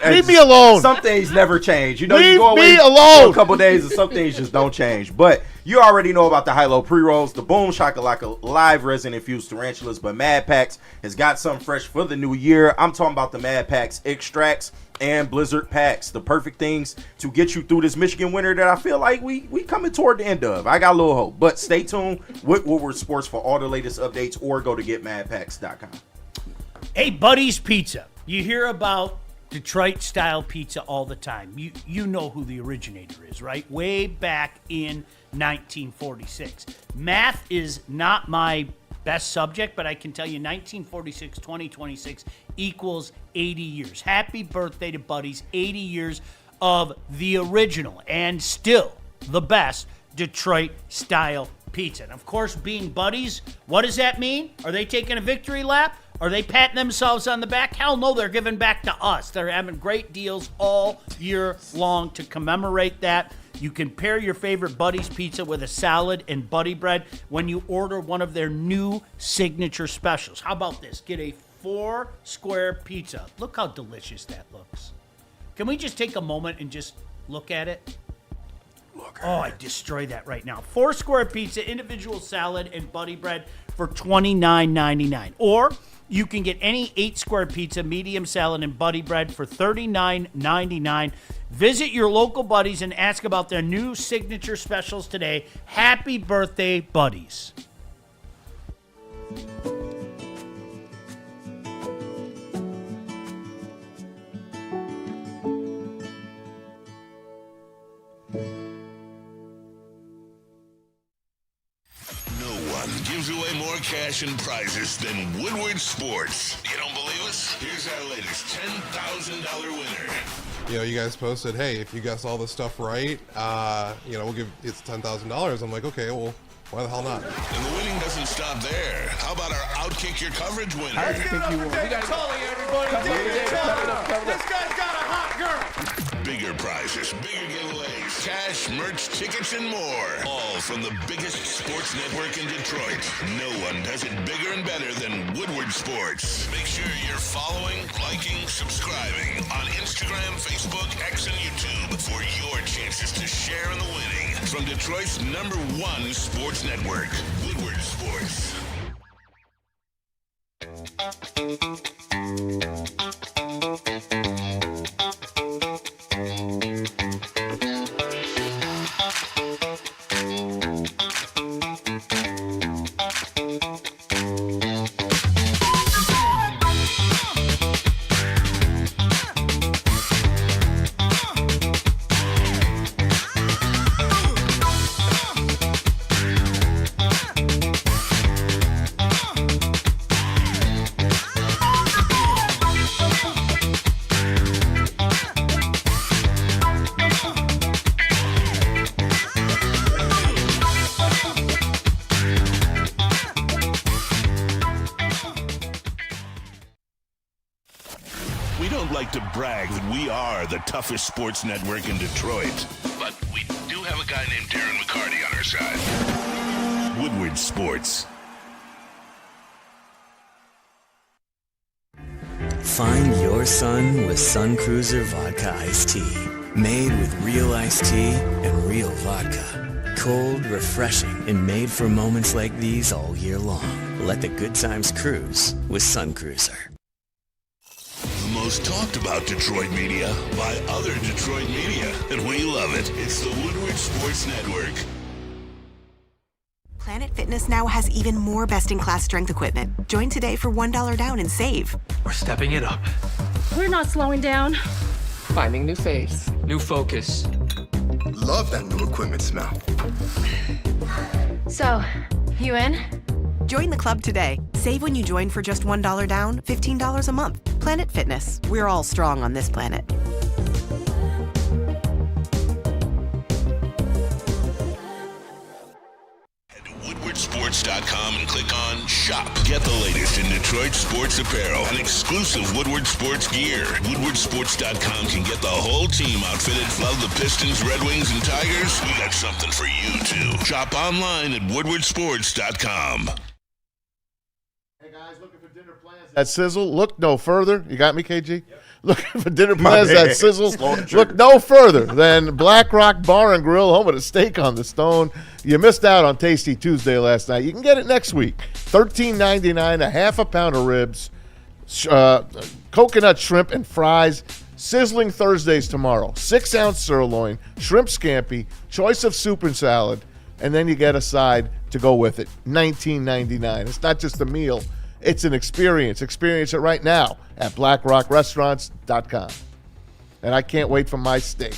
Leave me alone. Some things never change. You know, Leave you go away me alone. for a couple days and some things just don't change. But you already know about the high-low pre-rolls, the Boom Shakalaka live resin infused tarantulas. But Mad Pax has got something fresh for the new year. I'm talking about the Mad Pax extracts and Blizzard packs, the perfect things to get you through this Michigan winter that I feel like we coming toward the end of. I got a little hope, but stay tuned with Woodward Sports for all the latest updates, or go to getmadpacks.com. Hey, Buddy's Pizza. You hear about Detroit-style pizza all the time. You know who the originator is, right? Way back in 1946. Math is not my best subject, but I can tell you 1946, 2026 equals 80 years. Happy birthday to Buddies. 80 years of the original and still the best Detroit-style pizza. And of course, being Buddies, what does that mean? Are they taking a victory lap? Are they patting themselves on the back? Hell no, they're giving back to us. They're having great deals all year long to commemorate that. You can pair your favorite Buddy's pizza with a salad and buddy bread when you order one of their new signature specials. How about this? Get a 4-square pizza. Look how delicious that looks. Can we just take a moment and just look at it? I'd destroy that right now. 4-square pizza, individual salad, and buddy bread for $29.99. Or You can get any 8-square pizza, medium salad, and buddy bread for $39.99. Visit your local Buddies and ask about their new signature specials today. Happy birthday, Buddies. Gives away more cash and prizes than Woodward Sports. You don't believe us? Here's our latest $10,000 winner. You know, you guys posted, hey, if you guess all this stuff right, we'll give it's $10,000. I'm like, okay, well, why the hell not? And the winning doesn't stop there. How about our Outkick Your Coverage winner? I think you won. We got Tully, everybody. This guy's got a hot girl. Bigger prizes, bigger giveaways, cash, merch, tickets, and more. All from the biggest sports network in Detroit. No one does it bigger and better than Woodward Sports. Make sure you're following, liking, subscribing on Instagram, Facebook, X, and YouTube for your chances to share in the winning. From Detroit's #1 sports network, Woodward Sports. To brag that we are the toughest sports network in Detroit. But we do have a guy named Darren McCarty on our side. Woodward Sports. Find your sun with Sun Cruiser Vodka Iced Tea. Made with real iced tea and real vodka. Cold, refreshing, and made for moments like these all year long. Let the good times cruise with Sun Cruiser. Most talked about Detroit media by other Detroit media, and we love it. It's the Woodward Sports Network. Planet Fitness now has even more best-in-class strength equipment. Join today for $1 down and save. We're stepping it up. We're not slowing down. Finding new face, new focus. Love that new equipment smell. So, you in? Join the club today. Save when you join for just $1 down, $15 a month. Planet Fitness. We're all strong on this planet. Head to WoodwardSports.com and click on Shop. Get the latest in Detroit sports apparel and exclusive Woodward Sports gear. WoodwardSports.com can get the whole team outfitted. Love the Pistons, Red Wings, and Tigers? We got something for you, too. Shop online at WoodwardSports.com. At Sizzle, look no further. You got me, KG? Yep. Looking for dinner plans at Sizzle. Look no further than Black Rock Bar and Grill, home of the steak on the stone. You missed out on Tasty Tuesday last night. You can get it next week. $13.99, a half a pound of ribs, coconut shrimp and fries. Sizzling Thursdays tomorrow. 6-ounce sirloin, shrimp scampi, choice of soup and salad, and then you get a side to go with it. $19.99. It's not just a meal. It's an experience. Experience it right now at blackrockrestaurants.com. And I can't wait for my steak.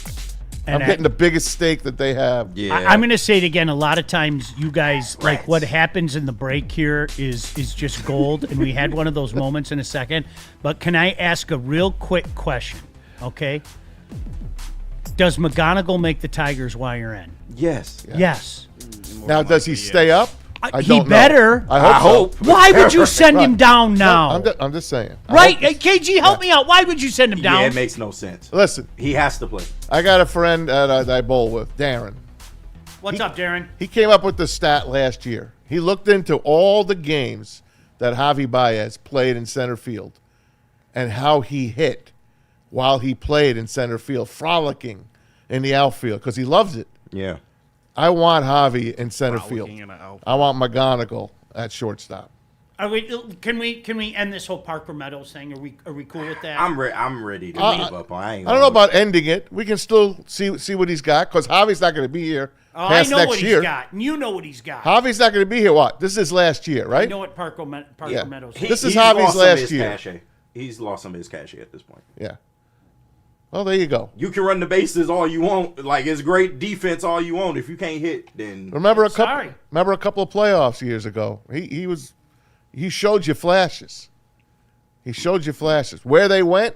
And I'm getting the biggest steak that they have. Yeah. I'm going to say it again. A lot of times you guys, like what happens in the break here is just gold. And we had one of those moments in a second. But can I ask a real quick question? Okay. Does McGonigal make the Tigers while you're in? Yes. Yes. Now, does he stay up? He better. I hope. Why would you send him down now? I'm just saying. Right? KG, help me out. Why would you send him down? Yeah, it makes no sense. Listen. He has to play. I got a friend that I bowl with, Darren. What's up, Darren? He came up with the stat last year. He looked into all the games that Javi Baez played in center field and how he hit while he played in center field, frolicking in the outfield because he loves it. Yeah. I want Javi in center field. I want McGonigal at shortstop. Can we end this whole Parker Meadows thing? Are we cool with that? I'm ready to give up on. I don't know about ending it. We can still see what he's got because Javi's not going to be here past I know next what year. He's got. And you know what he's got. Javi's not going to be here. What? This is his last year, right? I know what Parker Meadows. This is Javi's last year. Cachet. He's lost some of his cachet at this point. Yeah. Well, there you go. You can run the bases all you want. Like, it's great defense all you want. If you can't hit, then remember a couple of playoffs years ago. He showed you flashes. Where they went,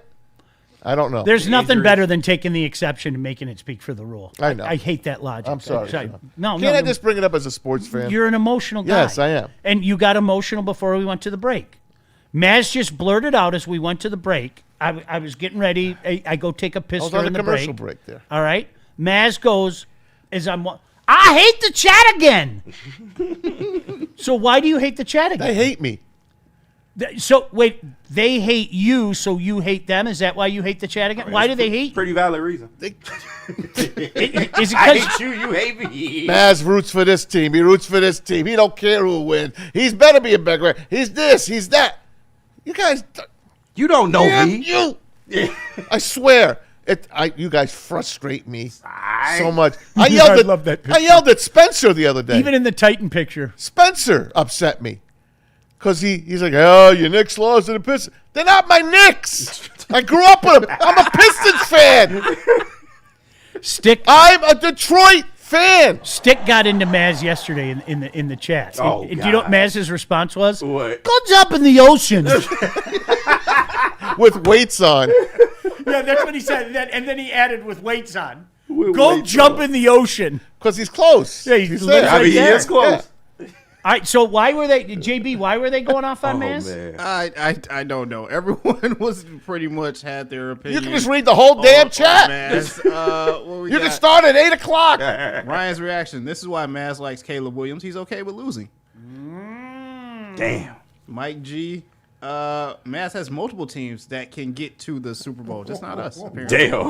I don't know. There's nothing better than taking the exception and making it speak for the rule. I know. I hate that logic. I'm sorry. No, Can't I just bring it up as a sports fan? You're an emotional guy. Yes, I am. And you got emotional before we went to the break. Maz just blurted out as we went to the break. I was getting ready. I go take a piss during the commercial break there. All right. Maz goes, I hate the chat again. So why do you hate the chat again? They hate me. So wait, they hate you, so you hate them? Is that why you hate the chat again? Why do they hate you? Pretty valid reason. Is it I 'cause hate you. You hate me. Maz roots for this team. He roots for this team. He don't care who wins. He's better be a bigger. He's this. He's that. You guys, you don't know me. You. I swear. You guys frustrate me so much. I love that picture. I yelled at Spencer the other day. Even in the Titan picture. Spencer upset me. Because he's like, oh, your Knicks lost to the Pistons. They're not my Knicks. I grew up with them. I'm a Pistons fan. I'm a Detroit fan. Stick got into Maz yesterday in the chat. Oh, do you know what Maz's response was? What? Go jump in the ocean. With weights on. Yeah, that's what he said. And then he added with weights on. Go jump in the ocean. Because he's close. Yeah, he's there. I mean, he is close. Yeah. All right, so why were they, JB, why were they going off on Maz? Man. I don't know. Everyone was pretty much had their opinion. You can just read the whole damn chat. Maz. You can start at 8 o'clock. Ryan's reaction. This is why Maz likes Caleb Williams. He's okay with losing. Damn. Mike G. Maz has multiple teams that can get to the Super Bowl, just not us. Apparently. Damn.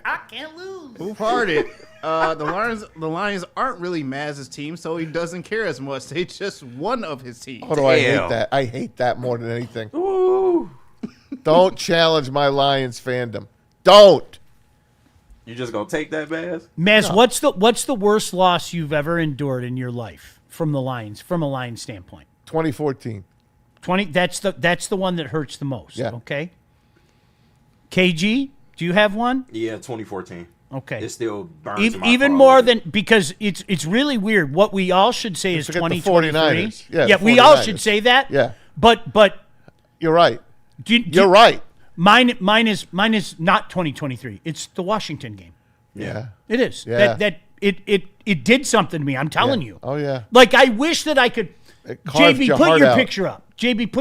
I can't lose. Who farted? The Lions aren't really Maz's team, so he doesn't care as much. They just one of his teams. Oh, do I hate that? I hate that more than anything. Ooh. Don't challenge my Lions fandom. Don't. You just gonna take that, Maz? Maz, no. What's the worst loss you've ever endured in your life from the Lions, from a Lions standpoint? 2014. That's the one that hurts the most. Yeah. Okay. KG, do you have one? Yeah, 2014. Okay. It still burns even more than, because it's really weird. What we all should say is 2023. Yeah, we all should say that. Yeah. But you're right. You're right. Mine is not 2023. It's the Washington game. Yeah. It is. Yeah. It did something to me. I'm telling you. Oh yeah. Like, I wish that I could. JB, put your picture up. JB,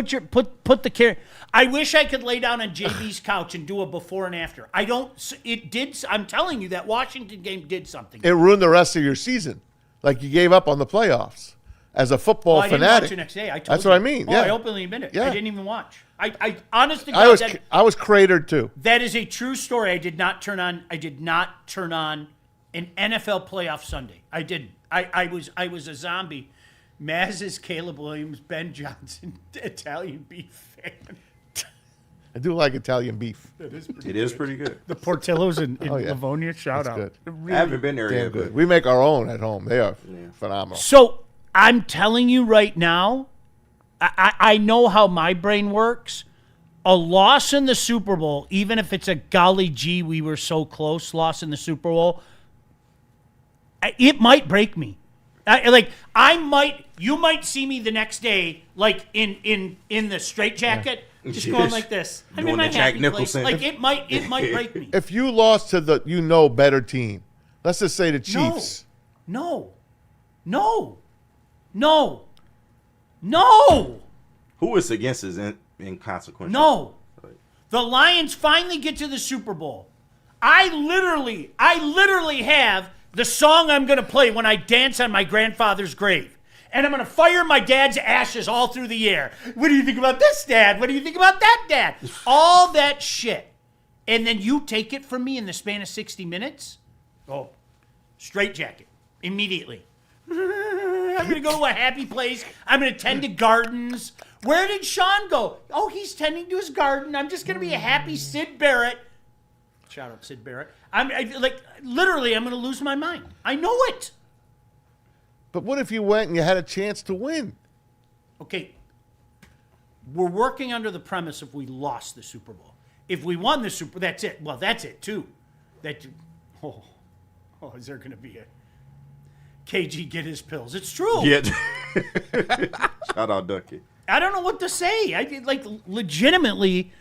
put the care. I wish I could lay down on JB's couch and do a before and after. I don't. It did. I'm telling you, that Washington game did something. It ruined the rest of your season. Like, you gave up on the playoffs as a football fanatic. I didn't watch the next day. That's what I mean. Yeah. I openly admit it. Yeah. I didn't even watch. I honestly, I was cratered too. That is a true story. I did not turn on an NFL playoff Sunday. I didn't. I was a zombie. Maz's Caleb Williams, Ben Johnson, Italian beef fan. I do like Italian beef. It is pretty good. The Portillo's in Livonia, shout out. Good. Really, I haven't been there yet. Good. We make our own at home. They are phenomenal. So I'm telling you right now, I know how my brain works. A loss in the Super Bowl, even if it's a golly gee, we were so close loss in the Super Bowl, it might break me. You might see me the next day, like in the straitjacket, just going like this. I'm in my Jack Nicholson. Like, it might break me. If you lost to the better team, let's just say the Chiefs. No. Who is against is inconsequential. No. The Lions finally get to the Super Bowl. I literally have the song I'm going to play when I dance on my grandfather's grave. And I'm going to fire my dad's ashes all through the air. What do you think about this, Dad? What do you think about that, Dad? All that shit. And then you take it from me in the span of 60 minutes? Oh, straitjacket. Immediately. I'm going to go to a happy place. I'm going to tend to gardens. Where did Sean go? Oh, he's tending to his garden. I'm just going to be a happy Sid Barrett. Shout out Sid Barrett. Literally, I'm going to lose my mind. I know it. But what if you went and you had a chance to win? Okay. We're working under the premise if we lost the Super Bowl. If we won the Super Bowl, that's it. Well, that's it, too. Is there going to be a KG get his pills? It's true. Yeah. Shout out Ducky. I don't know what to say. Legitimately,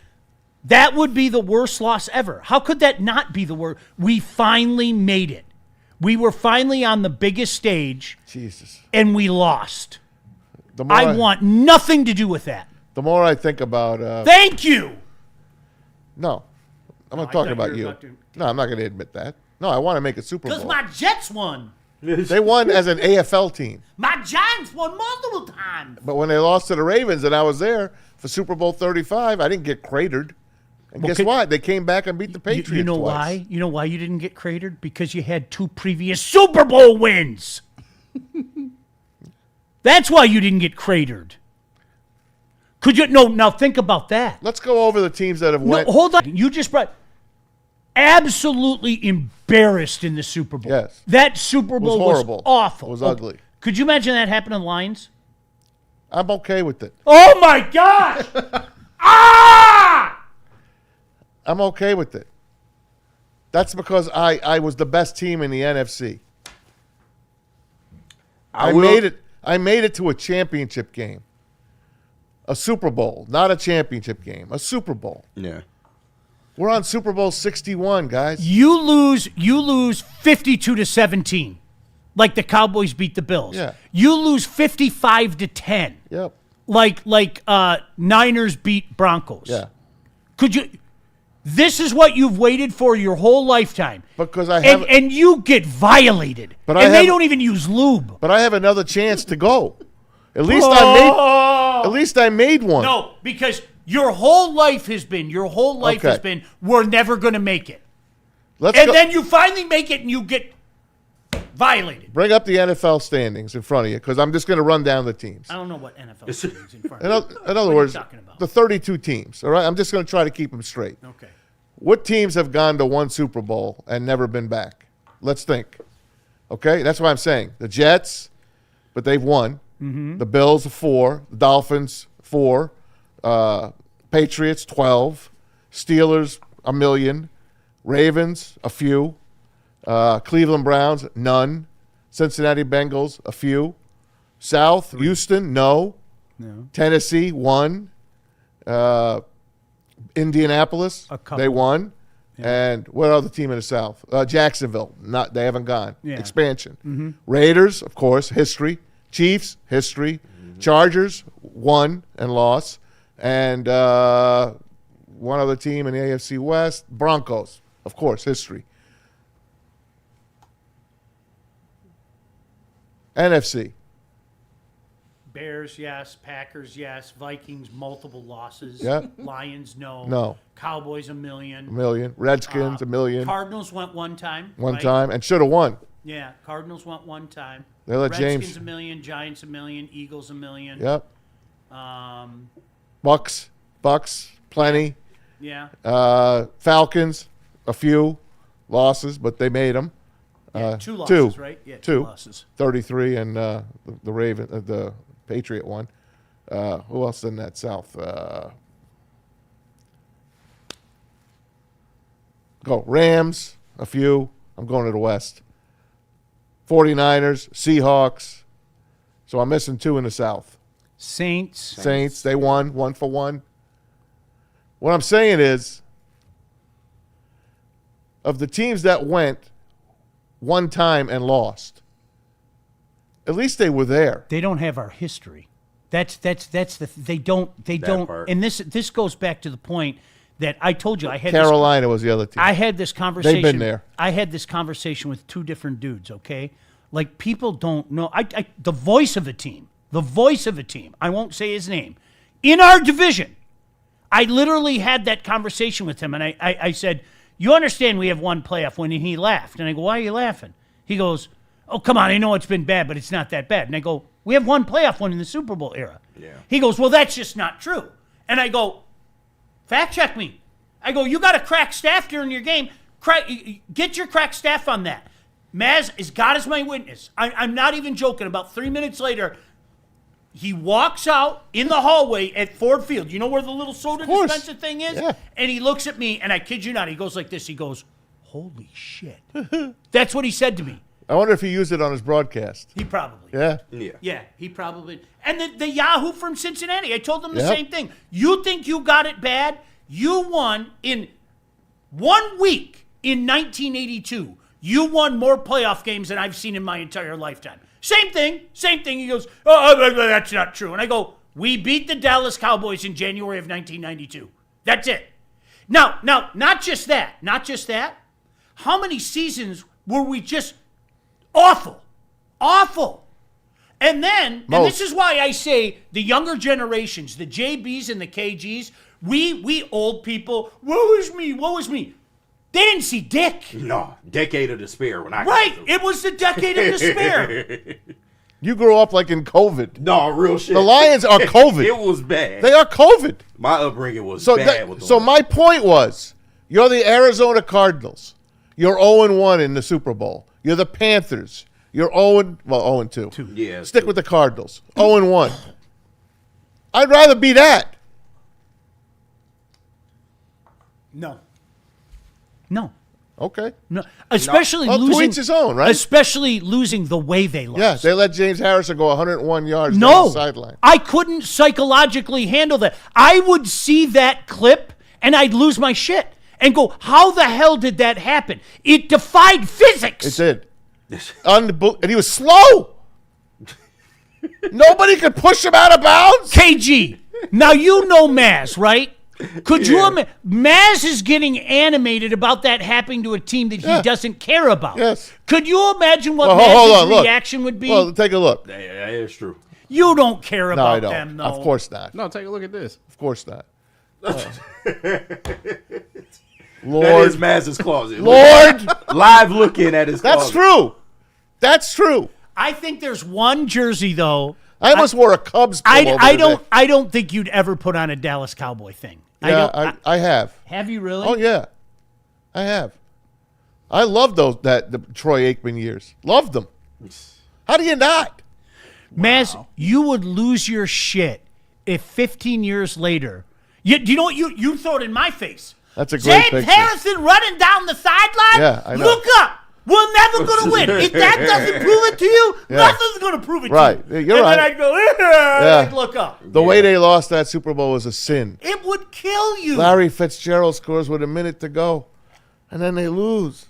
that would be the worst loss ever. How could that not be the worst? We finally made it. We were finally on the biggest stage. Jesus. And we lost. I want nothing to do with that. The more I think about... Thank you! No. I'm not talking about you. No, I'm not going to admit that. No, I want to make a Super Bowl. Because my Jets won. They won as an AFL team. My Giants won multiple times. But when they lost to the Ravens and I was there for Super Bowl 35, I didn't get cratered. And guess what? They came back and beat the Patriots You know twice. why? You know why you didn't get cratered? Because you had 2 previous Super Bowl wins. That's why you didn't get cratered. Could you? No, now think about that. Let's go over the teams that have went. No, hold on. You just brought... Absolutely embarrassed in the Super Bowl. Yes. That Super Bowl was horrible. awful. It was ugly. Could you imagine that happening in Lions? I'm okay with it. Oh, my gosh! I'm okay with it. That's because I was the best team in the NFC. I made it to a championship game. A Super Bowl, not a championship game. A Super Bowl. Yeah. We're on Super Bowl 61, guys. You lose 52-17. Like the Cowboys beat the Bills. Yeah. You lose 55-10. Yep. Like Niners beat Broncos. Yeah. Could you? This is what you've waited for your whole lifetime. Because I have, and you get violated. But they don't even use lube. But I have another chance to go. At least I made one. No, because your whole life has been we're never going to make it. Then you finally make it and you get violated. Bring up the NFL standings in front of you because I'm just going to run down the teams. I don't know what NFL standings in front of you. In other words, the 32 teams, all right? I'm just going to try to keep them straight. Okay. What teams have gone to one Super Bowl and never been back? Let's think. Okay? That's what I'm saying. The Jets, but they've won. Mm-hmm. The Bills, 4. The Dolphins, 4. Patriots, 12. Steelers, 1 million. Ravens, a few. Cleveland Browns, none. Cincinnati Bengals, a few. South, Houston, no. Tennessee, 1. Indianapolis, they won. Yeah. And what other team in the South? Jacksonville, they haven't gone. Yeah. Expansion. Mm-hmm. Raiders, of course, history. Chiefs, history. Mm-hmm. Chargers, won and lost. And one other team in the AFC West, Broncos, of course, history. NFC. Bears, yes. Packers, yes. Vikings, multiple losses. Yep. Lions, no. No. Cowboys, 1 million. 1 million. Redskins, 1 million. Cardinals went one time. One time, and should have won. Yeah, Cardinals went one time. They let Redskins, James. 1 million. Giants, 1 million. Eagles, 1 million. Yep. Bucks, plenty. Yeah. Falcons, a few losses, but they made them. Yeah, 2 losses, right? Yeah, 2 losses. 33 and the Patriot one. Who else in that South? Rams, a few. I'm going to the West. 49ers, Seahawks. So I'm missing 2 in the South. Saints, they won, 1 for 1. What I'm saying is, of the teams that went one time and lost, at least they were there. They don't have our history. They don't. Part. And this goes back to the point that I told you. Carolina was the other team. I had this conversation. They've been there. I had this conversation with 2 different dudes. Okay, like people don't know. The voice of a team. I won't say his name. In our division, I literally had that conversation with him, and I said, "You understand we have one playoff win?" And he laughed, and I go, "Why are you laughing?" He goes, Oh, come on, I know it's been bad, but it's not that bad. And I go, we have one playoff win in the Super Bowl era. Yeah. He goes, well, that's just not true. And I go, fact check me. I go, you got a crack staff during your game. Get your crack staff on that. Maz is God is my witness. I'm not even joking. About 3 minutes later, he walks out in the hallway at Ford Field. You know where the little soda dispenser thing is? Yeah. And he looks at me, and I kid you not, he goes like this. He goes, holy shit. That's what he said to me. I wonder if he used it on his broadcast. He probably. Yeah. Yeah, he probably. And the Yahoo from Cincinnati, I told him the same thing. You think you got it bad? You won in 1 week in 1982. You won more playoff games than I've seen in my entire lifetime. Same thing. He goes, oh, that's not true. And I go, we beat the Dallas Cowboys in January of 1992. That's it. Now, not just that. How many seasons were we just awful? And then, and this is why I say the younger generations, the JBs and the KGs, we old people, woe is me. They didn't see dick. No, decade of despair when I Right, it was the decade of despair. You grew up like in COVID. No, real shit. The Lions are COVID. It was bad. They are COVID. My upbringing was bad. So my point was, you're the Arizona Cardinals. You're 0-1 in the Super Bowl. You're the Panthers. You're 0-2. Yeah. Stick with the Cardinals. 0-1. I'd rather be that. No. Okay. No. Especially Well, to losing each his own, right? Especially losing the way they lost. Yeah, they let James Harrison go 101 yards down the sideline. I couldn't psychologically handle that. I would see that clip and I'd lose my shit and go, how the hell did that happen? It defied physics. It did. And he was slow. Nobody could push him out of bounds. KG, now you know Maz, right? Could you imagine? Maz is getting animated about that happening to a team that he doesn't care about. Yes. Could you imagine what Maz's reaction would be? Well, take a look. Yeah, it's true. You don't care No, I about don't. them, though. Of course not. No, take a look at this. Of course not. Lord. That is Maz's closet. Lord. Live looking at his closet. That's true. That's true. I think there's one jersey, though. I almost wore a Cubs pullover today. I don't think you'd ever put on a Dallas Cowboy thing. Yeah, I have. Have you really? Oh, yeah. I have. I love the Troy Aikman years. Loved them. How do you not? Maz, you would lose your shit if 15 years later, you know what, you throw it in my face. That's a great picture. James Harrison running down the sideline? Yeah, I know. Look up. We're never going to win. If that doesn't prove it to you, nothing's going to prove it to you. Right. You're right. And then I'd go, I'd look up. The way they lost that Super Bowl was a sin. It would kill you. Larry Fitzgerald scores with a minute to go, and then they lose.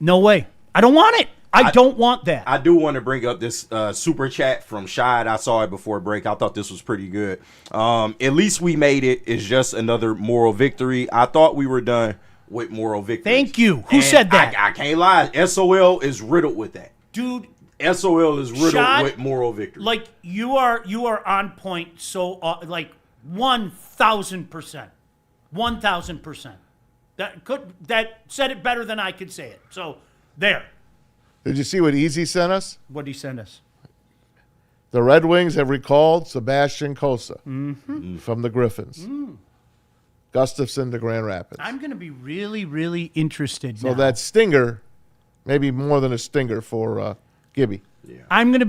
No way. I don't want it. I don't want that. I do want to bring up this super chat from Shad. I saw it before break. I thought this was pretty good. At least we made it. It's just another moral victory. I thought we were done with moral victory. Thank you. Who said that? I can't lie. SOL is riddled with that. Dude. SOL is riddled Shad, with moral victory. Like, you are on point so, like, 1,000%. 1,000%. That said it better than I could say it. So, there. Did you see what Easy sent us? What did he send us? The Red Wings have recalled Sebastian Cossa from the Griffins. Gustafson to Grand Rapids. I'm going to be really, really interested So now. that stinger, maybe more than a stinger for Gibby. Yeah. I'm going to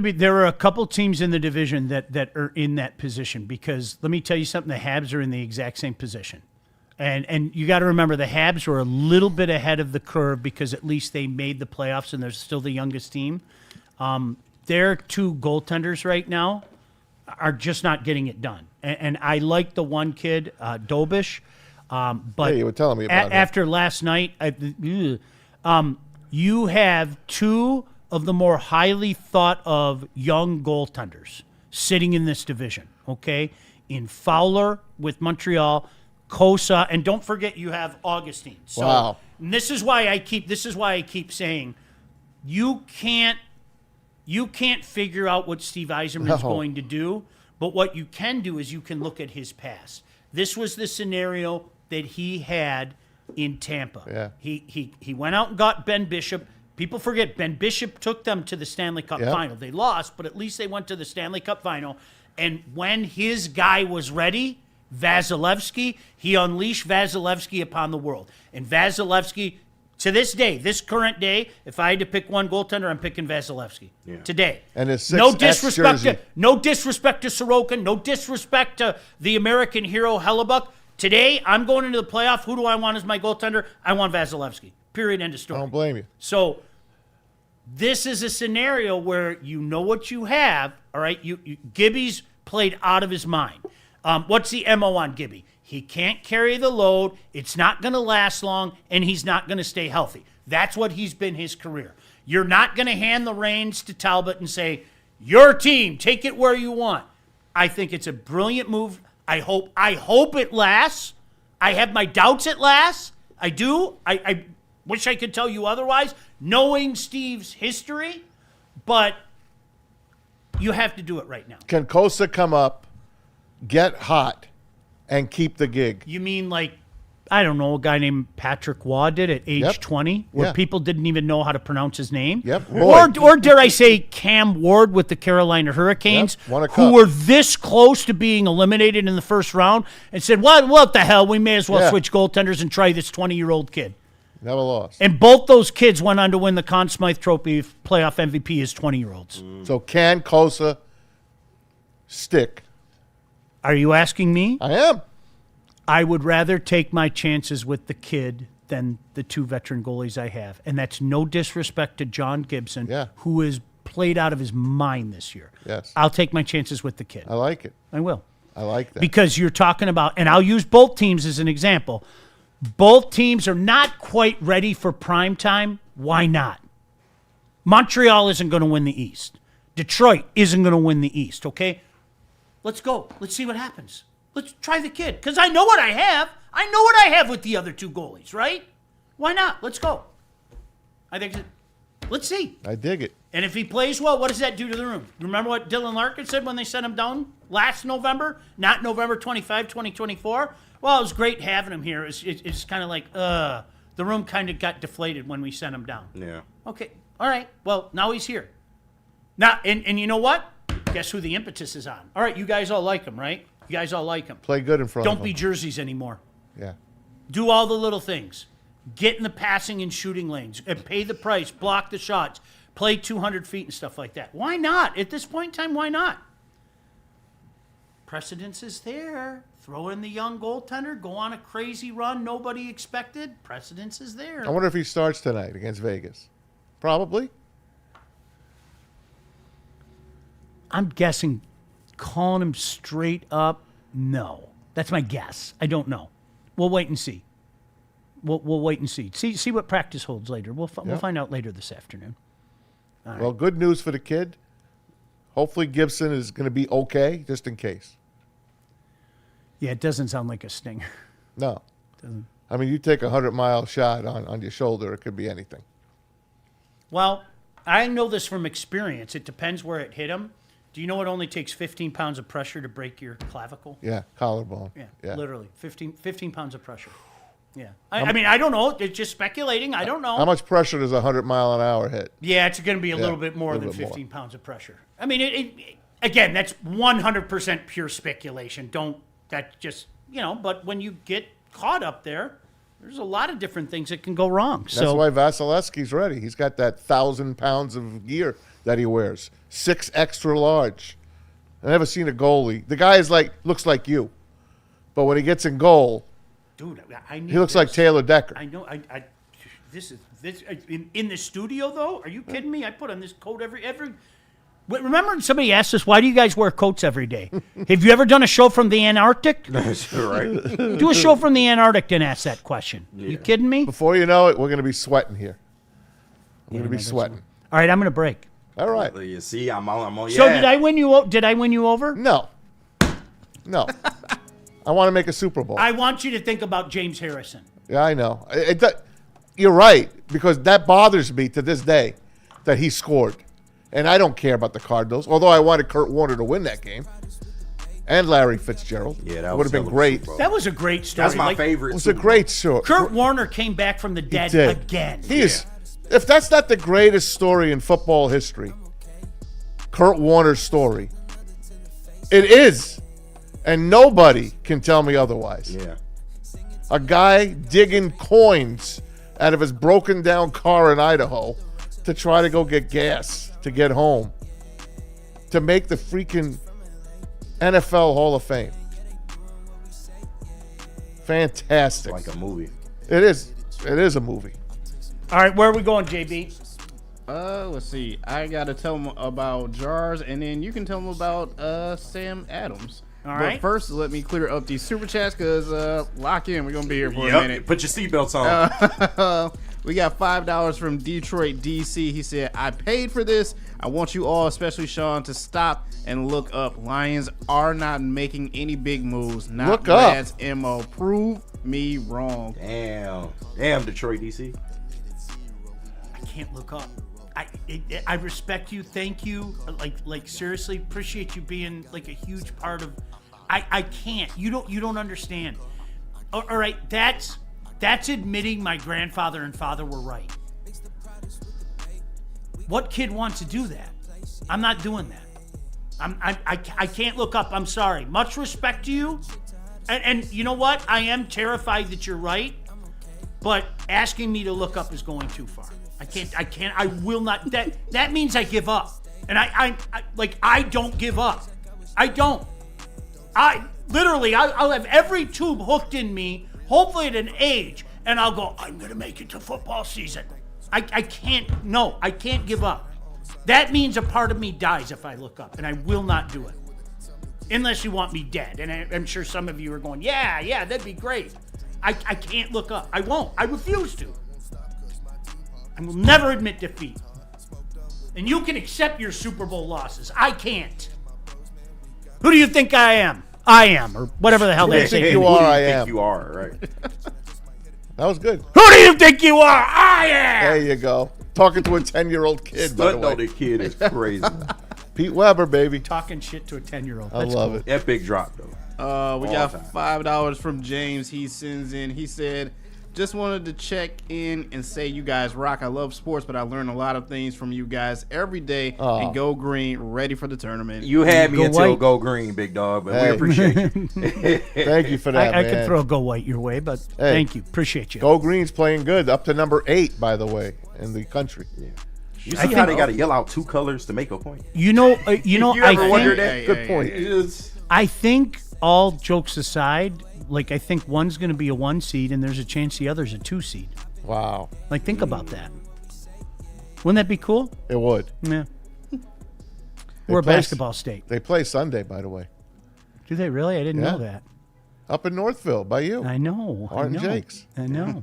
be, there are a couple teams in the division that are in that position because let me tell you something, the Habs are in the exact same position. And you got to remember the Habs were a little bit ahead of the curve because at least they made the playoffs and they're still the youngest team. Their two goaltenders right now are just not getting it done. And I like the one kid, Dobish. But you were telling me about after last night, you have two of the more highly thought of young goaltenders sitting in this division, okay? In Fowler with Montreal, Cossa, and don't forget you have Augustine. So wow. And this is why I keep saying you can't figure out what Steve Yzerman is going to do, but what you can do is you can look at his past. This was the scenario that he had in Tampa. Yeah. He went out and got Ben Bishop, People forget Ben Bishop took them to the Stanley Cup final. They lost, but at least they went to the Stanley Cup final. And when his guy was ready, Vasilevsky, he unleashed Vasilevsky upon the world. And Vasilevsky, to this day, this current day, if I had to pick one goaltender, I'm picking Vasilevsky. Today. And his no disrespect to Sorokin, no disrespect to the American hero Hellebuck. Today, I'm going into the playoff. Who do I want as my goaltender? I want Vasilevsky. Period. End of story. I don't blame you. So this is a scenario where you know what you have. All right, Gibby's played out of his mind. What's the MO on Gibby? He can't carry the load. It's not going to last long, and he's not going to stay healthy. That's what he's been his career. You're not going to hand the reins to Talbot and say, your team, take it where you want. I think it's a brilliant move. I hope it lasts. I have my doubts it lasts. I do. I wish I could tell you otherwise, knowing Steve's history, but you have to do it right now. Can Kosa come up, get hot, and keep the gig? You mean like, I don't know, a guy named Patrick Waugh did at age 20, where people didn't even know how to pronounce his name? Or dare I say Cam Ward with the Carolina Hurricanes, who were this close to being eliminated in the first round and said, what the hell, we may as well switch goaltenders and try this 20-year-old kid. Never lost. And both those kids went on to win the Conn Smythe Trophy playoff MVP as 20-year-olds. So can Kosa stick? Are you asking me? I am. I would rather take my chances with the kid than the two veteran goalies I have. And that's no disrespect to John Gibson, who has played out of his mind this year. Yes. I'll take my chances with the kid. I like it. I will. I like that. Because you're talking about, and I'll use both teams as an example. Both teams are not quite ready for prime time. Why not? Montreal isn't going to win the East. Detroit isn't going to win the East, okay? Let's go. Let's see what happens. Let's try the kid. Because I know what I have. I know what I have with the other two goalies, right? Why not? Let's go. Let's see. I dig it. And if he plays well, what does that do to the room? Remember what Dylan Larkin said when they sent him down last November? Not November 25, 2024? Well, it was great having him here. It's kind of like, the room kind of got deflated when we sent him down. Yeah. Okay. All right. Well, now he's here. Now, and you know what? Guess who the impetus is on? All right, you guys all like him, right? You guys all like him. Play good in front of him. Don't be jerseys anymore. Yeah. Do all the little things. Get in the passing and shooting lanes and pay the price, block the shots, play 200 feet and stuff like that. Why not? At this point in time, why not? Precedence is there. Throw in the young goaltender, go on a crazy run nobody expected. Precedence is there. I wonder if he starts tonight against Vegas. Probably. I'm guessing calling him straight up, no. That's my guess. I don't know. We'll wait and see. We'll wait and see. See what practice holds later. We'll find out later this afternoon. All right. Well, good news for the kid. Hopefully Gibson is going to be okay, just in case. Yeah, it doesn't sound like a stinger. No. Doesn't. I mean, you take a 100-mile shot on your shoulder, it could be anything. Well, I know this from experience. It depends where it hit him. Do you know it only takes 15 pounds of pressure to break your clavicle? Yeah, collarbone. Yeah. Literally. 15 pounds of pressure. Yeah. I mean, I don't know. It's just speculating. I don't know. How much pressure does a 100-mile-an-hour hit? Yeah, it's going to be a little bit more than 15 pounds of pressure. I mean, again, that's 100% pure speculation. But when you get caught up there, there's a lot of different things that can go wrong. That's why Vasilevsky's ready. He's got that 1,000 pounds of gear that he wears. 6 extra large. I've never seen a goalie. The guy looks like you. But when he gets in goal, dude, he looks like Taylor Decker. I know. This in the studio though. Are you kidding me? I put on this coat every. Remember, somebody asked us, why do you guys wear coats every day? Have you ever done a show from the Antarctic? That's right. Do a show from the Antarctic and ask that question. Yeah. You kidding me? Before you know it, we're going to be sweating here. I'm going to be sweating. All right, I'm going to break. All right. You see, I'm on. So did I win you? Did I win you over? No. I want to make a Super Bowl. I want you to think about James Harrison. Yeah, I know. You're right, because that bothers me to this day that he scored. And I don't care about the Cardinals, although I wanted Kurt Warner to win that game. And Larry Fitzgerald. Yeah, that would have been great. That was a great story. That's my favorite. It was a great story. Kurt Warner came back from the dead again. He is If that's not the greatest story in football history, Kurt Warner's story, it is. And nobody can tell me otherwise. Yeah. A guy digging coins out of his broken down car in Idaho to try to go get gas to get home to make the freaking NFL Hall of Fame. Fantastic. Like a movie. It is. It is a movie. All right, where are we going, JB? Let's see. I gotta tell them about Jars, and then you can tell them about Sam Adams. All but right. first, let me clear up these super chats because lock in. We're gonna be here for a minute. Put your seatbelts on. We got $5 from Detroit, DC. He said, "I paid for this. I want you all, especially Sean, to stop and look up. Lions are not making any big moves. Not Look up. Brad's MO. Prove me wrong." Damn, Detroit, DC. I can't look up. I respect you. Thank you. Like seriously, appreciate you being like a huge part of. I can't. You don't understand. All right, that's admitting my grandfather and father were right. What kid wants to do that? I'm not doing that. I can't look up. I'm sorry. Much respect to you. And you know what? I am terrified that you're right, but asking me to look up is going too far. I will not. That means I give up. And I don't give up. I don't. I'll have every tube hooked in me, hopefully at an age, and I'll go, I'm going to make it to football season. I can't give up. That means a part of me dies if I look up, and I will not do it. Unless you want me dead. And I'm sure some of you are going, yeah, that'd be great. I can't look up. I won't. I refuse to. I will never admit defeat. And you can accept your Super Bowl losses. I can't. Who do you think I am? I am, or whatever the hell they say. Think you are, I am. Think you are, right? That was good. Who do you think you are? I am. There you go. Talking to a 10-year-old kid, by the way. The kid is crazy. Pete Weber, baby. Talking shit to a 10-year-old. I love it. Epic drop, though. We got $5 from James. He sends in. He said, "Just wanted to check in and say you guys rock. I love sports, but I learn a lot of things from you guys every day. And go green, ready for the tournament." You had me Go until white. go green, big dog, but we appreciate you. Thank you for that, I man. could throw a go white your way, but thank you. Appreciate you. Go Green's playing good. Up to number 8, by the way, in the country. Yeah. You see how they got to yell out 2 colors to make a point? You know, You ever wonder that? Good point. I think, all jokes aside, I think one's going to be a 1 seed, and there's a chance the other's a 2 seed. Wow. Think about that. Wouldn't that be cool? It would. Yeah. We're a basketball state. They play Sunday, by the way. Do they really? I didn't know that. Up in Northville, by you. I know. Art and Jake's. I know.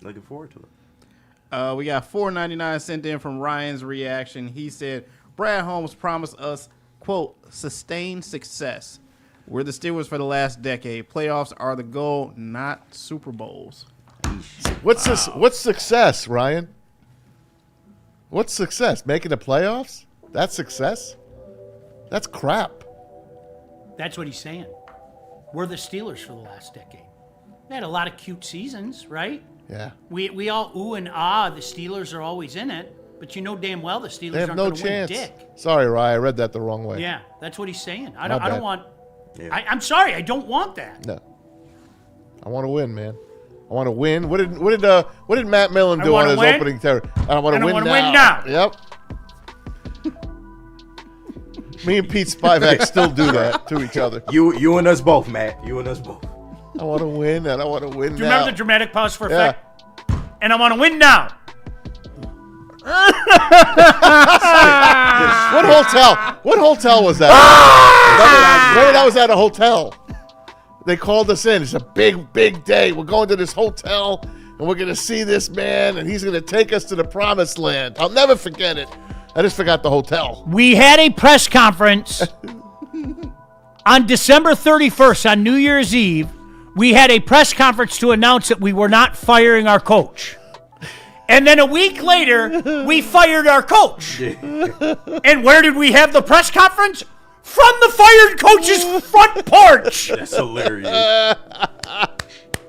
Looking forward to it. We got $4.99 sent in from Ryan's reaction. He said, "Brad Holmes promised us, quote, sustained success. We're the Steelers for the last decade. Playoffs are the goal, not Super Bowls." What's success, Ryan? What's success? Making the playoffs? That's success? That's crap. That's what he's saying. We're the Steelers for the last decade. They had a lot of cute seasons, right? Yeah. We all ooh and ah, the Steelers are always in it, but you know damn well the Steelers They have aren't no going to win chance. dick. Sorry, Ryan. I read that the wrong way. Yeah, that's what he's saying. I My don't bad. want. Yeah. I'm sorry, I don't want that. No. I want to win, man. I want to win. What did Matt Millen do on his win. opening terror? I want to win win now. now. Yep. Me and Pete Spivak still do that to each other. You and us both, Matt. You and us both. I want to win, and I want to win Do you now. remember the dramatic pause for effect? And I want to win now. What hotel was that? That was at a hotel. They called us in. It's a big day. We're going to this hotel, and we're going to see this man, and he's going to take us to the promised land. I'll never forget it. I just forgot the hotel. We had a press conference on December 31st, on New Year's Eve. We had a press conference to announce that we were not firing our coach. And then a week later, we fired our coach. And where did we have the press conference? From the fired coach's front porch. That's hilarious.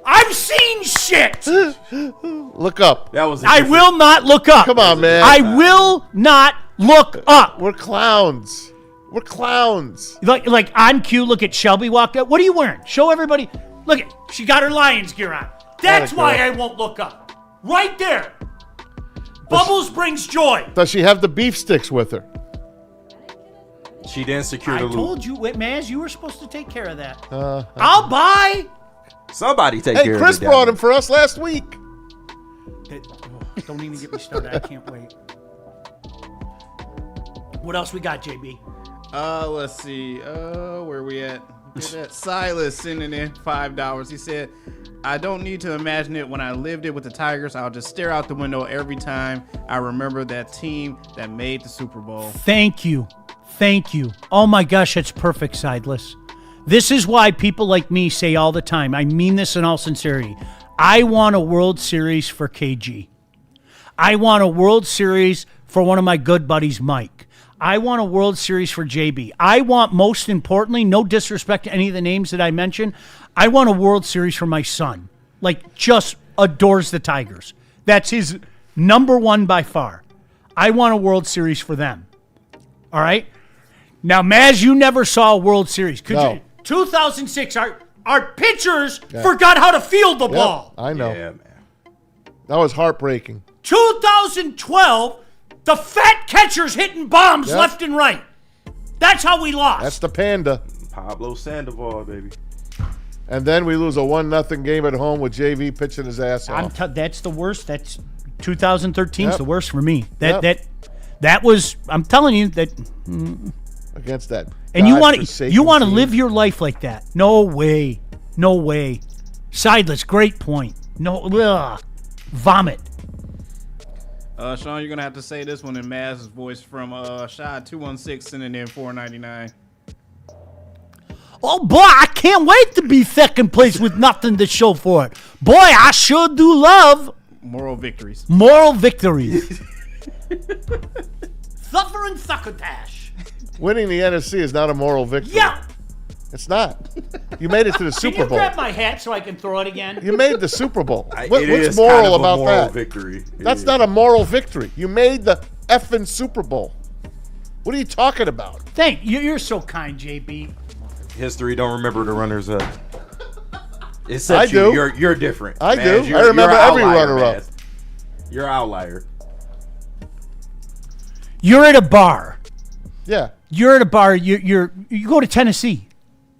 I've seen shit. Look up. That was. I will not look up. Come on, man. I will not look up. We're clowns. We're clowns. Like on cue, look at Shelby walked up. What are you wearing? Show everybody. Look at, she got her Lions gear on. That's why I won't look up. Right there. Bubbles brings joy. Does she have the beef sticks with her? She didn't secure the loot. I told you, Maz, you were supposed to take care of that. I'll buy. Somebody take care of it. Hey, Chris brought him for us last week. Don't even get me started. I can't wait. What else we got, JB? Let's see. Where we at? Get that. Silas sending in $5. He said, I don't need to imagine it. When I lived it with the Tigers, I'll just stare out the window every time I remember that team that made the Super Bowl. Thank you. Thank you. Oh my gosh, that's perfect, Sideless. This is why people like me say all the time, I mean this in all sincerity, I want a World Series for KG. I want a World Series for one of my good buddies, Mike. I want a World Series for JB. I want, most importantly, no disrespect to any of the names that I mentioned, I want a World Series for my son. Like, just adores the Tigers. That's his number one by far. I want a World Series for them. All right? Now, Maz, you never saw a World Series. Could you? 2006, our pitchers forgot how to field the ball. I know. Yeah, man. That was heartbreaking. 2012, the fat catchers hitting bombs left and right. That's how we lost. That's the Panda. Pablo Sandoval, baby. And then we lose a 1-0 game at home with JV pitching his ass off. That's the worst. That's 2013's the worst for me. That was. I'm telling you that. Against that. And you want to live your life like that? No way. No way. Sideless. Great point. No. Vomit. Sean, you're gonna have to say this one in Maz's voice from Shad 216 sending in $4.99. Oh boy, I can't wait to be second place with nothing to show for it. Boy, I sure do love moral victories. Moral victories. Suffering succotash. Winning the NFC is not a moral victory. Yeah. It's not. You made it to the Super Bowl. Can you grab my hat so I can throw it again? You made the Super Bowl. What's moral kind of about moral that? Victory. That's not a moral victory. You made the effing Super Bowl. What are you talking about? You're so kind, JB. History don't remember the runners up. I do. You're different. I Maz. do. I remember every runner-up. Maz. You're an outlier. You're at a bar. Yeah. You're at a bar. You go to Tennessee.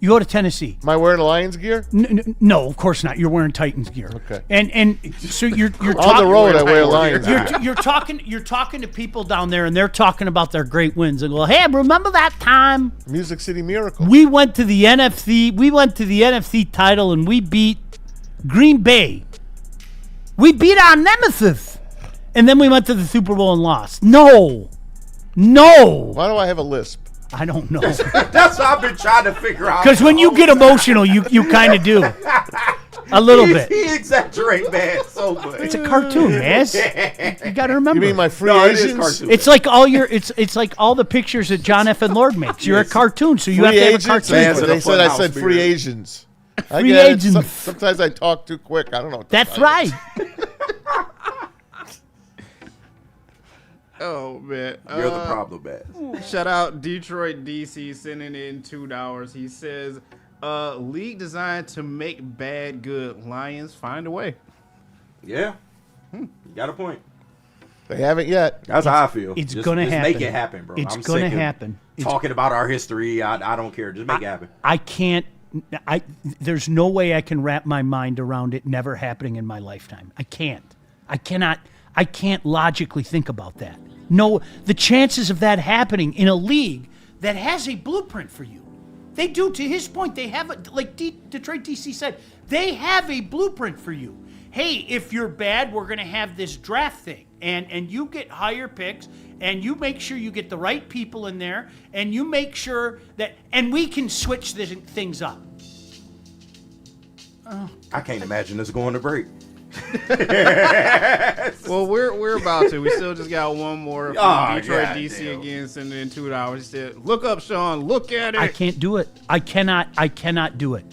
You go to Tennessee. Am I wearing Lions gear? No, of course not. You're wearing Titans gear. Okay. And so you're on the road. I wear Lions gear. You're talking to people down there, and they're talking about their great wins. And go, hey, remember that time? Music City Miracle. We went to the NFC. We went to the NFC title, and we beat Green Bay. We beat our nemesis, and then we went to the Super Bowl and lost. No. Why do I have a lisp? I don't know. That's what I've been trying to figure out. Because when you get emotional, you kind of do. A little bit. He exaggerates, man, so much. It's a cartoon, man. You got to remember. You mean my free agents? It's like all it's like all the pictures that John F. and Lord makes. You're a cartoon, so you have to have a cartoon. They said I said free agents. Free agents. Sometimes I talk too quick. I don't know what That's right. Oh, man. You're the problem, man. Shout out Detroit DC sending in $2. He says, league designed to make bad good. Lions find a way. Yeah. You got a point. They haven't yet. That's how I feel. It's going to happen. Just make it happen, bro. It's going to happen. Talking about our history, I don't care. Just make it happen. I can't. There's no way I can wrap my mind around it never happening in my lifetime. I can't. I can't logically think about that. No, the chances of that happening in a league that has a blueprint for you. They do, to his point, they have, like Detroit DC said, they have a blueprint for you. Hey, if you're bad, we're going to have this draft thing. And you get higher picks, and you make sure you get the right people in there, and you make sure that, and we can switch things up. I can't imagine us going to break. Well, we're about to. We still just got one more from Detroit DC again, sending in $2. He said, "Look up, Sean. Look at it." I can't do it. I cannot do it.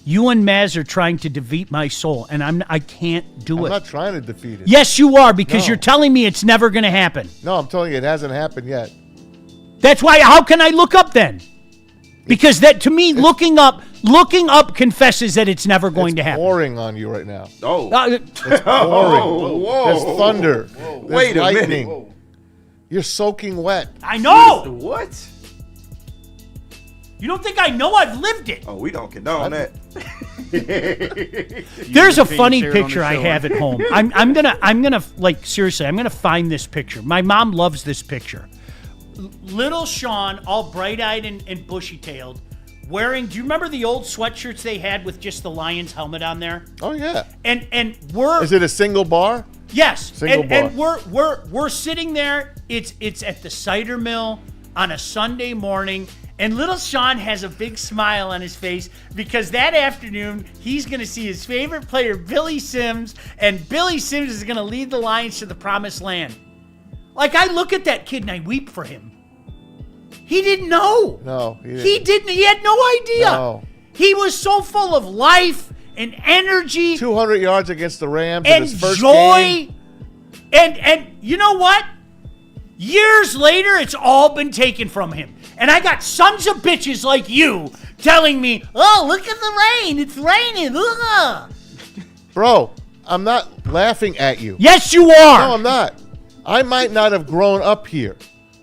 You and Maz are trying to defeat my soul, and I can't do it. I'm not trying to defeat it. Yes, you are, because you're telling me it's never going to happen. No, I'm telling you it hasn't happened yet. That's why. How can I look up then? Because that, to me, looking up confesses that it's never going to happen. It's pouring on you right now. Oh, it's pouring. There's thunder. There's Wait a lightning. minute. You're soaking wet. I know. What? You don't think I know? I've lived it. Oh, we don't condone that. There's a funny picture I have at home. I'm gonna like, seriously, I'm gonna find this picture. My mom loves this picture. Little Sean, all bright-eyed and bushy-tailed, wearing. Do you remember the old sweatshirts they had with just the Lions helmet on there? Oh yeah. And we're. Is it a single bar? Yes. Single bar. And we're sitting there. It's at the cider mill on a Sunday morning. And little Sean has a big smile on his face because that afternoon he's going to see his favorite player, Billy Sims, and Billy Sims is going to lead the Lions to the promised land. Like, I look at that kid and I weep for him. He didn't know. No, he didn't. He had no idea. No. He was so full of life and energy. 200 yards against the Rams and in his first joy. game. And you know what? Years later, it's all been taken from him. And I got sons of bitches like you telling me, oh, look at the rain. It's raining. Ugh. Bro, I'm not laughing at you. Yes, you are. No, I'm not. I might not have grown up here,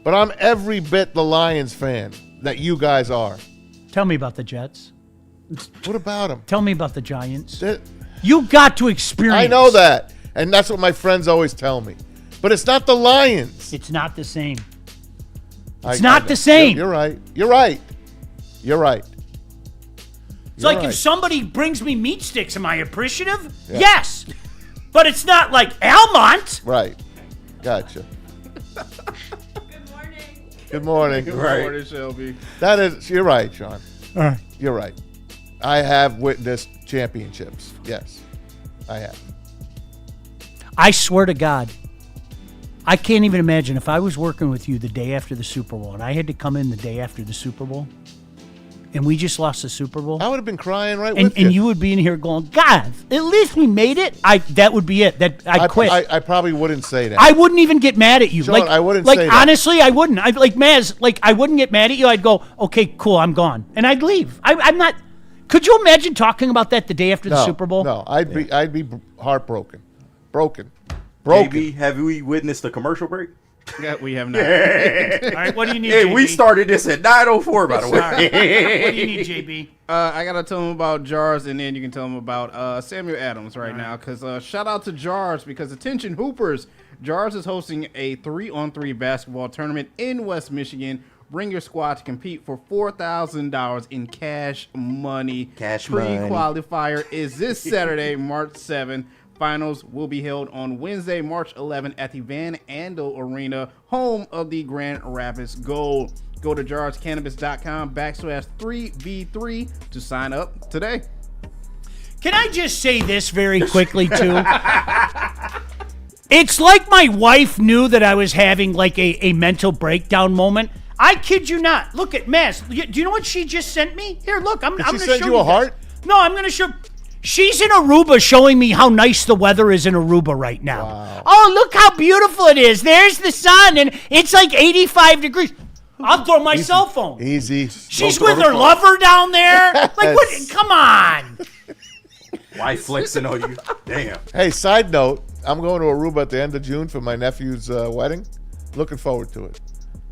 but I'm every bit the Lions fan that you guys are. Tell me about the Jets. What about them? Tell me about the Giants. You got to experience. I know that. And that's what my friends always tell me. But it's not the Lions. It's not the same. It's not the same. You're right. You're right. You're right. It's like if somebody brings me meat sticks, am I appreciative? Yeah. Yes. But it's not like Almont. Right. Gotcha. Good morning. Good morning. Good morning, Shelby. You're right, Sean. All right. You're right. I have witnessed championships. Yes, I have. I swear to God, I can't even imagine if I was working with you the day after the Super Bowl and I had to come in the day after the Super Bowl and we just lost the Super Bowl. I would have been crying with you. And you would be in here going, God, at least we made it. That would be it. I quit. I probably wouldn't say that. I wouldn't even get mad at you. Sean, I wouldn't say that. Honestly, I wouldn't. I wouldn't get mad at you. I'd go, okay, cool, I'm gone. And I'd leave. I'm not. Could you imagine talking about that the day after the Super Bowl? No, I'd be heartbroken. Broken. JB, have we witnessed a commercial break? Yeah, we have not. All right, what do you need, Hey, JB? we started this at 9:04, by the way. What do you need, JB? I got to tell them about Jars, and then you can tell them about Samuel Adams right now. Because shout out to Jars, because attention Hoopers, Jars is hosting a 3-on-3 basketball tournament in West Michigan. Bring your squad to compete for $4,000 in cash money. Pre-qualifier is this Saturday, March 7th. Finals will be held on Wednesday, March 11th at the Van Andel Arena, home of the Grand Rapids Gold. Go to jarscannabis.com/3v3 to sign up today. Can I just say this very quickly, too? It's like my wife knew that I was having like a mental breakdown moment. I kid you not. Look at Maz. Do you know what she just sent me? Here, look. I'm going to show you. Did she send you a heart? No, I'm going to show. She's in Aruba showing me how nice the weather is in Aruba right now. Wow. Oh, look how beautiful it is. There's the sun, and it's like 85 degrees. I'll throw my cell phone. Easy. She's with her lover down there. Like, what? Come on. Wife flexing on you. Damn. Hey, side note, I'm going to Aruba at the end of June for my nephew's wedding. Looking forward to it.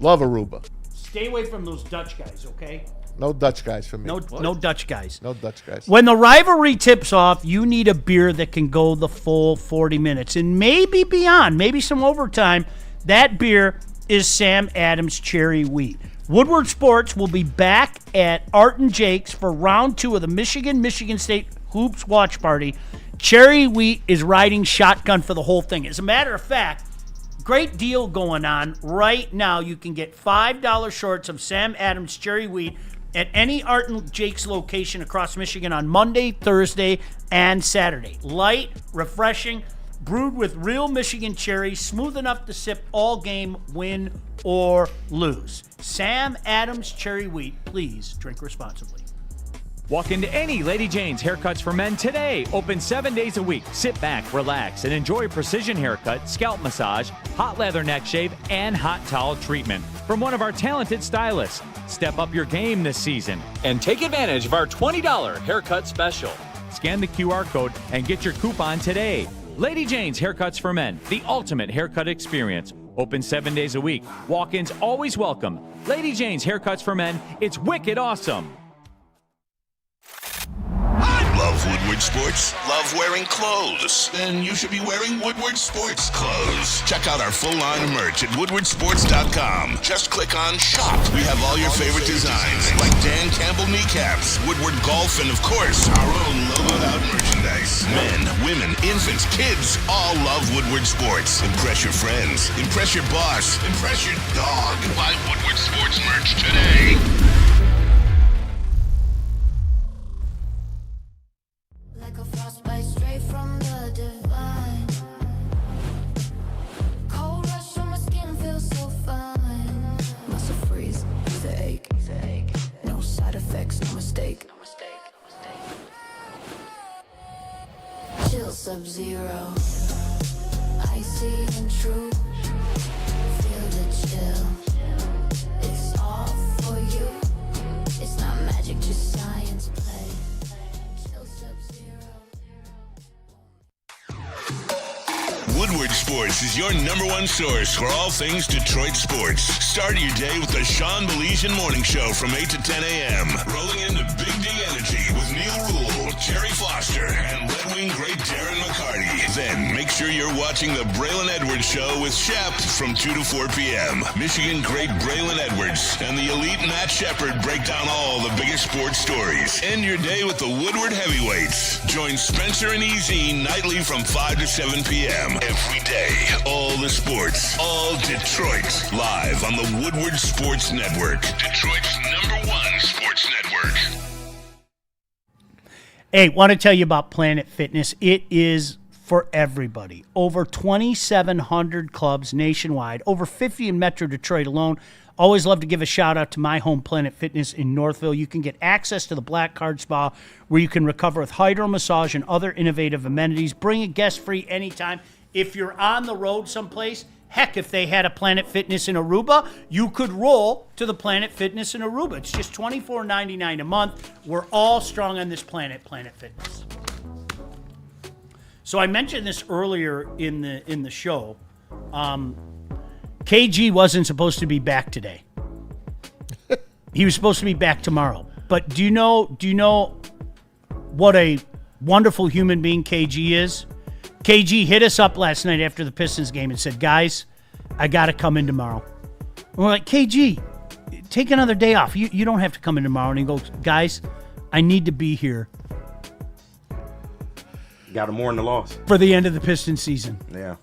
Love Aruba. Stay away from those Dutch guys, okay? No Dutch guys for me. No Dutch guys. No Dutch guys. When the rivalry tips off, you need a beer that can go the full 40 minutes and maybe beyond, maybe some overtime. That beer is Sam Adams Cherry Wheat. Woodward Sports will be back at Art and Jake's for round 2 of the Michigan State Hoops Watch Party. Cherry Wheat is riding shotgun for the whole thing. As a matter of fact, great deal going on right now. You can get $5 shorts of Sam Adams Cherry Wheat at any Art and Jake's location across Michigan on Monday, Thursday, and Saturday. Light, refreshing, brewed with real Michigan cherries, smooth enough to sip all game, win or lose. Sam Adams Cherry Wheat. Please drink responsibly. Walk into any Lady Jane's Haircuts for Men today. Open 7 days a week. Sit back, relax, and enjoy precision haircut, scalp massage, hot leather neck shave, and hot towel treatment from one of our talented stylists. Step up your game this season and take advantage of our $20 haircut special. Scan the QR code and get your coupon today. Lady Jane's Haircuts for Men, the ultimate haircut experience. Open 7 days a week. Walk-ins always welcome. Lady Jane's Haircuts for Men. It's wicked awesome. Love Woodward Sports? Love wearing clothes? Then you should be wearing Woodward Sports clothes. Check out our full line of merch at woodwardsports.com. Just click on shop. We have all your favorite designs, like Dan Campbell kneecaps, Woodward golf, and of course, our own logoed out merchandise. Men, women, infants, kids all love Woodward Sports. Impress your friends. Impress your boss. Impress your dog. Buy Woodward Sports merch today. Like a frostbite straight from the divine. Cold rush on my skin feels so fine. Muscle freeze, the ache. No side effects, no mistake. Chill Sub-Zero, icy and true. Feel the chill. It's all for you. It's not magic, just science play. Chill Sub-Zero. Woodward Sports is your #1 source for all things Detroit sports. Start your day with the Sean Baligian Morning Show from 8 to 10 a.m. Rolling into Big D Energy with Neil Rule, Jerry Foster, and Red Wing great Darren McCarty. Then make sure you're watching the Braylon Edwards Show with Shep from 2 to 4 p.m. Michigan great Braylon Edwards and the elite Matt Shepard break down all the biggest sports stories. End your day with the Woodward Heavyweights. Join Spencer and EZ nightly from 5 to 7 p.m. Every day, all the sports, all Detroit, live on the Woodward Sports Network, Detroit's #1 sports network. Hey, want to tell you about Planet Fitness. It is for everybody. Over 2,700 clubs nationwide, over 50 in Metro Detroit alone. Always love to give a shout out to my home, Planet Fitness in Northville. You can get access to the Black Card Spa where you can recover with hydro massage and other innovative amenities. Bring a guest free anytime. If you're on the road someplace, heck, if they had a Planet Fitness in Aruba, you could roll to the Planet Fitness in Aruba. It's just $24.99 a month. We're all strong on this planet, Planet Fitness. So I mentioned this earlier in the show. KG wasn't supposed to be back today. He was supposed to be back tomorrow. But do you know what a wonderful human being KG is? KG hit us up last night after the Pistons game and said, guys, I got to come in tomorrow. And we're like, KG, take another day off. You don't have to come in tomorrow. And he goes, guys, I need to be here. Got to mourn the loss. For the end of the Pistons season. Yeah.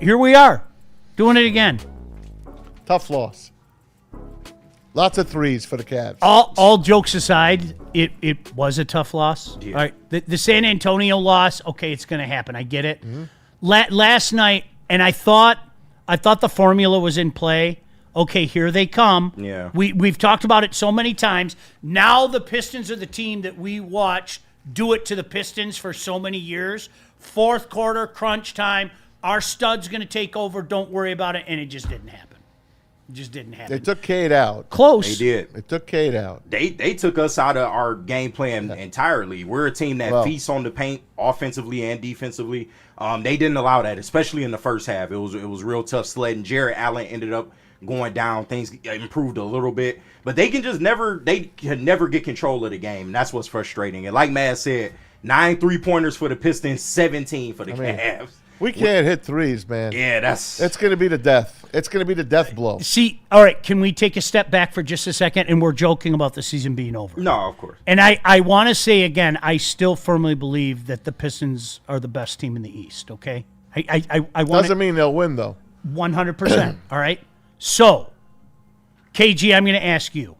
Here we are, doing it again. Tough loss. Lots of threes for the Cavs. All jokes aside, it was a tough loss. Yeah. All right, the San Antonio loss, okay, it's going to happen. I get it. Mm-hmm. Last night, and I thought the formula was in play. Okay, here they come. Yeah. We've talked about it so many times. Now the Pistons are the team that we watched do it to the Pistons for so many years. Fourth quarter, crunch time. Our stud's going to take over. Don't worry about it. And it just didn't happen. It just didn't happen. They took Cade out. Close. They did. They took Cade out. They took us out of our game plan entirely. We're a team that feasts on the paint offensively and defensively. They didn't allow that, especially in the first half. It was real tough sledding. Jared Allen ended up going down. Things improved a little bit, but they can never get control of the game. And that's what's frustrating. And like Matt said, 9 3-pointers for the Pistons, 17 for the Cavs. We can't hit threes, man. Yeah, it's going to be the death. It's going to be the death blow. See, all right, can we take a step back for just a second? And we're joking about the season being over. No, of course. And I want to say again, I still firmly believe that the Pistons are the best team in the East, okay? I want Doesn't mean they'll win, though. 100%, all right? So, KG, I'm going to ask you.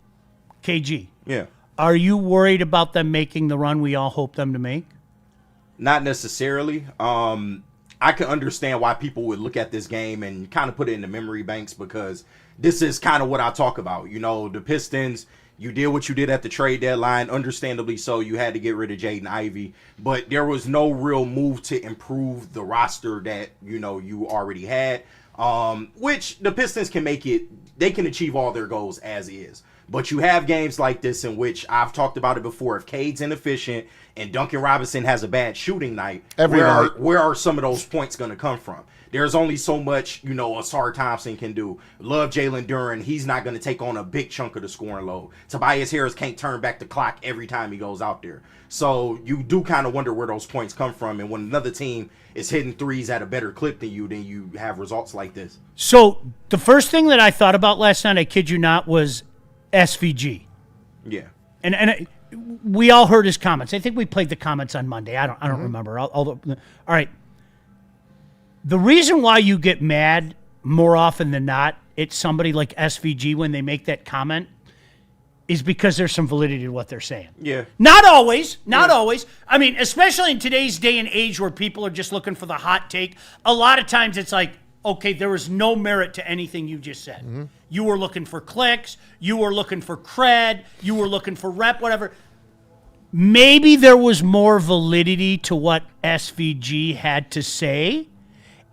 KG. Yeah. Are you worried about them making the run we all hope them to make? Not necessarily. I can understand why people would look at this game and kind of put it in the memory banks because this is kind of what I talk about. You know, the Pistons, You did what you did at the trade deadline. Understandably so, you had to get rid of Jaden Ivey. But there was no real move to improve the roster that, you already had. Which the Pistons can make it. They can achieve all their goals as is. But you have games like this in which I've talked about it before. If Cade's inefficient and Duncan Robinson has a bad shooting night, where are some of those points going to come from? There's only so much, Asar Thompson can do. Love Jalen Duren. He's not going to take on a big chunk of the scoring load. Tobias Harris can't turn back the clock every time he goes out there. So you do kind of wonder where those points come from. And when another team is hitting threes at a better clip than you have results like this. So the first thing that I thought about last night, I kid you not, was SVG. Yeah. And we all heard his comments. I think we played the comments on Monday. I don't remember. All right. The reason why you get mad more often than not at somebody like SVG when they make that comment is because there's some validity to what they're saying. Yeah. Not always. Not always. I mean, especially in today's day and age where people are just looking for the hot take, a lot of times it's like, okay, there was no merit to anything you just said. Mm-hmm. You were looking for clicks. You were looking for cred. You were looking for rep, whatever. Maybe there was more validity to what SVG had to say.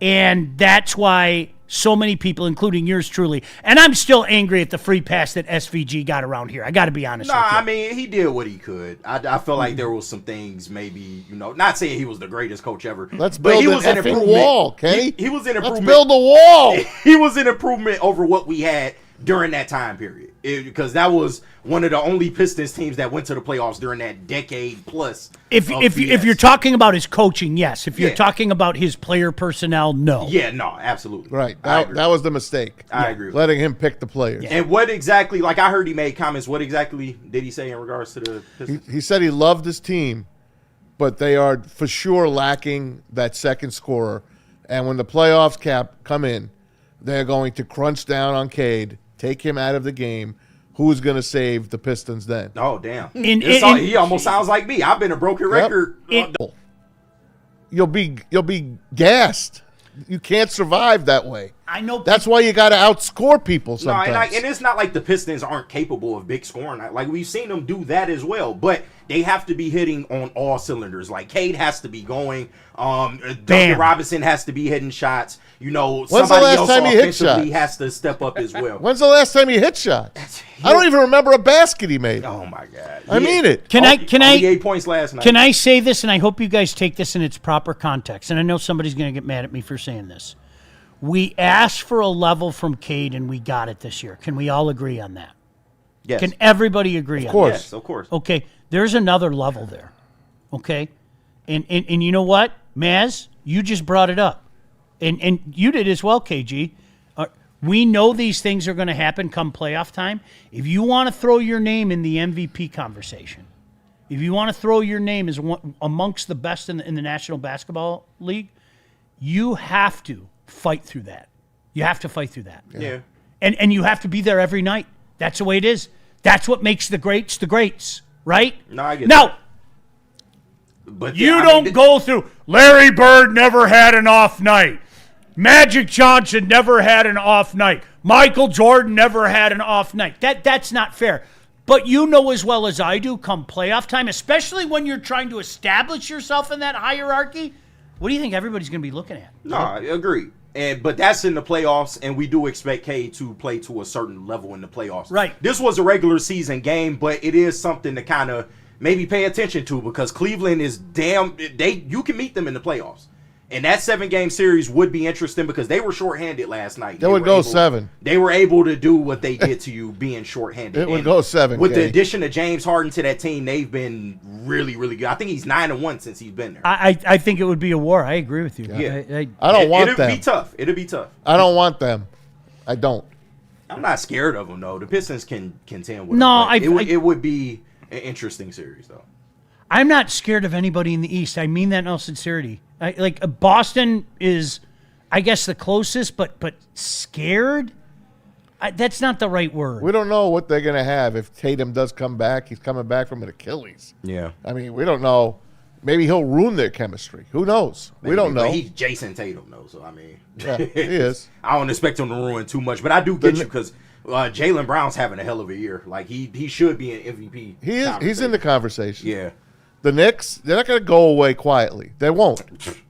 And that's why so many people, including yours truly, and I'm still angry at the free pass that SVG got around here. I got to be honest with you. I mean, he did what he could. I feel like there was some things maybe, not saying he was the greatest coach ever. Let's build an effing wall, Kenny. He was an improvement. Let's build a wall. He was an improvement over what we had during that time period. Because that was one of the only Pistons teams that went to the playoffs during that decade plus. If you're talking about his coaching, yes. If you're talking about his player personnel, no. Yeah, no, absolutely. Right. That was the mistake. I agree. Letting him pick the players. Yeah. And what exactly, like I heard he made comments, what exactly did he say in regards to the Pistons? He said he loved his team, but they are for sure lacking that second scorer. And when the playoffs come in, they're going to crunch down on Cade, take him out of the game. Who's going to save the Pistons then? Oh, damn. He almost sounds like me. I've been a broken record. You'll be gassed. You can't survive that way. I know. That's why you got to outscore people sometimes. No, and it's not like the Pistons aren't capable of big scoring. Like, we've seen them do that as well. But they have to be hitting on all cylinders. Like, Cade has to be going. Duncan Robinson has to be hitting shots. Somebody else offensively has to step up as well. When's the last time he hit shots? I don't even remember a basket he made. Oh, my God. I mean it. Can I 8 points last night. Can I say this, and I hope you guys take this in its proper context, and I know somebody's going to get mad at me for saying this. We asked for a level from Cade, and we got it this year. Can we all agree on that? Yes. Can everybody agree on that? Of course. Yes, of course. Okay, there's another level there, okay? And you know what, Maz? You just brought it up. And you did as well, KG. We know these things are going to happen come playoff time. If you want to throw your name in the MVP conversation, if you want to throw your name as one amongst the best in the National Basketball League, you have to fight through that. You have to fight through that. Yeah. And you have to be there every night. That's the way it is. That's what makes the greats, right? No, I get now, that. But you don't go through, Larry Bird never had an off night. Magic Johnson never had an off night. Michael Jordan never had an off night. That's not fair. But you know as well as I do, come playoff time, especially when you're trying to establish yourself in that hierarchy, what do you think everybody's going to be looking at? No, I agree. But that's in the playoffs, and we do expect Cade to play to a certain level in the playoffs. Right. This was a regular season game, but it is something to kind of maybe pay attention to because Cleveland is you can meet them in the playoffs. And that 7-game series would be interesting because they were shorthanded last night. They would go 7. They were able to do what they did to you being shorthanded. It would go 7. With the addition of James Harden to that team, they've been really, really good. I think he's 9-1 since he's been there. I think it would be a war. I agree with you. Yeah. I don't want them. It'll be tough. I don't want them. I don't. I'm not scared of them, though. The Pistons can contend with them. It would be an interesting series, though. I'm not scared of anybody in the East. I mean that in all sincerity. Boston is, I guess, the closest, but scared? That's not the right word. We don't know what they're going to have. If Tatum does come back, he's coming back from an Achilles. Yeah. I mean, we don't know. Maybe he'll ruin their chemistry. Who knows? We don't know. He's Jason Tatum, though, so I mean. Yeah, he is. I don't expect him to ruin too much, but I do get you because Jaylen Brown's having a hell of a year. Like he should be an MVP. He is. He's in the conversation. Yeah. The Knicks, they're not going to go away quietly. They won't.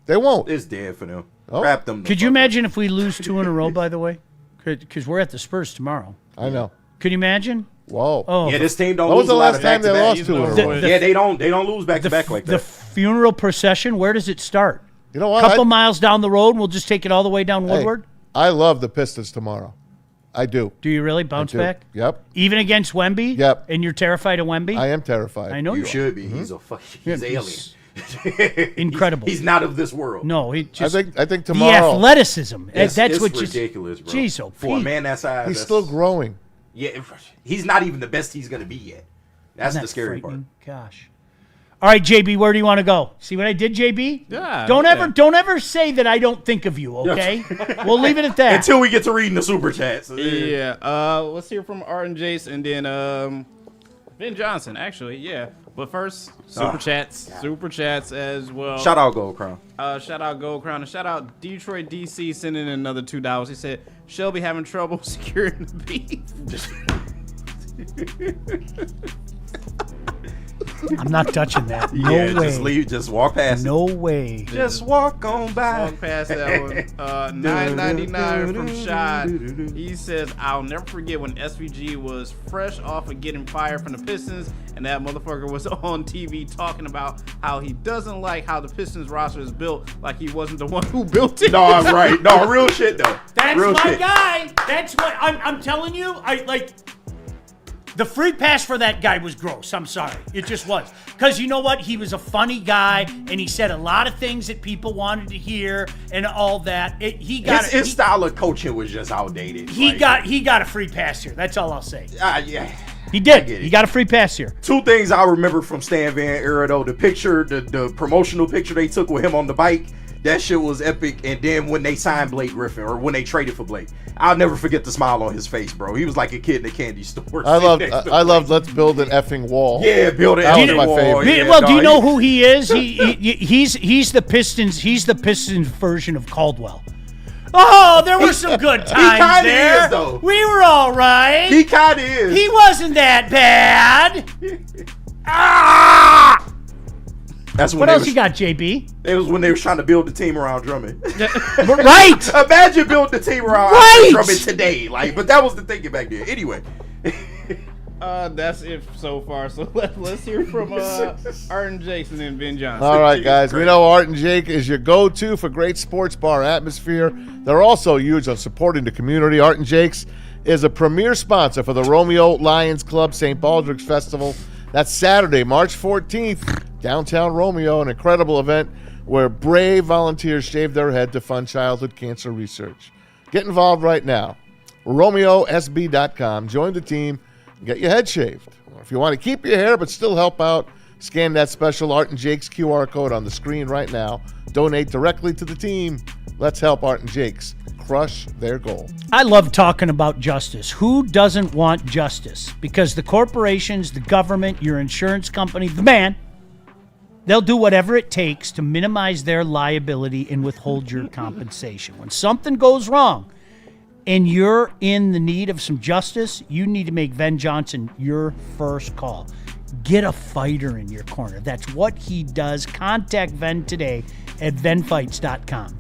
They won't. It's dead for them. Oh. Wrap them. Could you imagine if we lose 2 in a row, by the way? Because we're at the Spurs tomorrow. I know. Could you imagine? Whoa. Oh. Yeah, this team don't When was lose the a lot last of time they back-to-back. lost 2 in a row? Yeah, they don't lose back-to-back like The that. funeral procession, where does it start? You know what? A couple miles down the road, and we'll just take it all the way down Woodward? I love the Pistons tomorrow. I do. Do you really bounce back? Yep. Even against Wemby? Yep. And you're terrified of Wemby? I am terrified. I know You you should be. Mm-hmm. He's alien. Incredible. He's not of this world. No, he just I think the tomorrow. athleticism. It's That's what ridiculous, bro. Jeez, oh, for a Pete. man that size, He's still growing. Yeah, he's not even the best he's gonna be yet. That's Isn't the that scary frightening? part. Gosh. All right, JB, where do you want to go? See what I did, JB? Yeah. Don't ever say that I don't think of you, okay? We'll leave it at that. Until we get to reading the super chats. Yeah. Let's hear from Art and Jace, and then Ben Johnson. Actually, yeah. But first, super chats as well. Shout out Gold Crown. Shout out Gold Crown, and shout out Detroit DC sending in another $2. He said Shelby having trouble securing the beef. I'm not touching that. No Yeah, way. just walk past. No way. Just walk on by. Walk past that one. $9.99 from Shad. He says, I'll never forget when SVG was fresh off of getting fired from the Pistons, and that motherfucker was on TV talking about how he doesn't like how the Pistons roster is built, like he wasn't the one who built it. No, I'm right. No, real shit though. That's real my shit. guy. That's what I'm telling you. I like the free pass for that guy was gross. I'm sorry. It just was. Because you know what? He was a funny guy, and he said a lot of things that people wanted to hear and all that. His style of coaching was just outdated. He got a free pass here. That's all I'll say. Yeah. He did. He got a free pass here. 2 things I remember from Stan Van era though: the picture, the promotional picture they took with him on the bike. That shit was epic. And then when they signed Blake Griffin, or when they traded for Blake, I'll never forget the smile on his face, bro. He was like a kid in a candy store. I loved Let's Build an Effing Wall. Yeah, build an That was effing my wall. favorite. Yeah, Well, do you know who he is? He's the Pistons. He's the Pistons version of Caldwell. Oh, there were some good times there. Is, though. We were all right. He kind of is. He wasn't that bad. That's when What else you got, JB? It was when they was trying to build the team around Drummond. Right. Imagine building the team around Drummond today. But that was the thinking back then. Anyway. That's it so far. So let's hear from Art and Jason and Ben Johnson. All right, guys. We know Art and Jake is your go-to for great sports bar atmosphere. They're also huge on supporting the community. Art and Jake's is a premier sponsor for the Romeo Lions Club St. Baldrick's Festival. That's Saturday, March 14th, downtown Romeo, an incredible event where brave volunteers shave their head to fund childhood cancer research. Get involved right now. RomeoSB.com. Join the team and get your head shaved. Or if you want to keep your hair but still help out, scan that special Art and Jake's QR code on the screen right now. Donate directly to the team. Let's help Art and Jake's crush their goal. I love talking about justice. Who doesn't want justice? Because the corporations, the government, your insurance company, the man, they'll do whatever it takes to minimize their liability and withhold your compensation. When something goes wrong and you're in the need of some justice, you need to make Ben Johnson your first call. Get a fighter in your corner. That's what he does. Contact Ven today at venfights.com.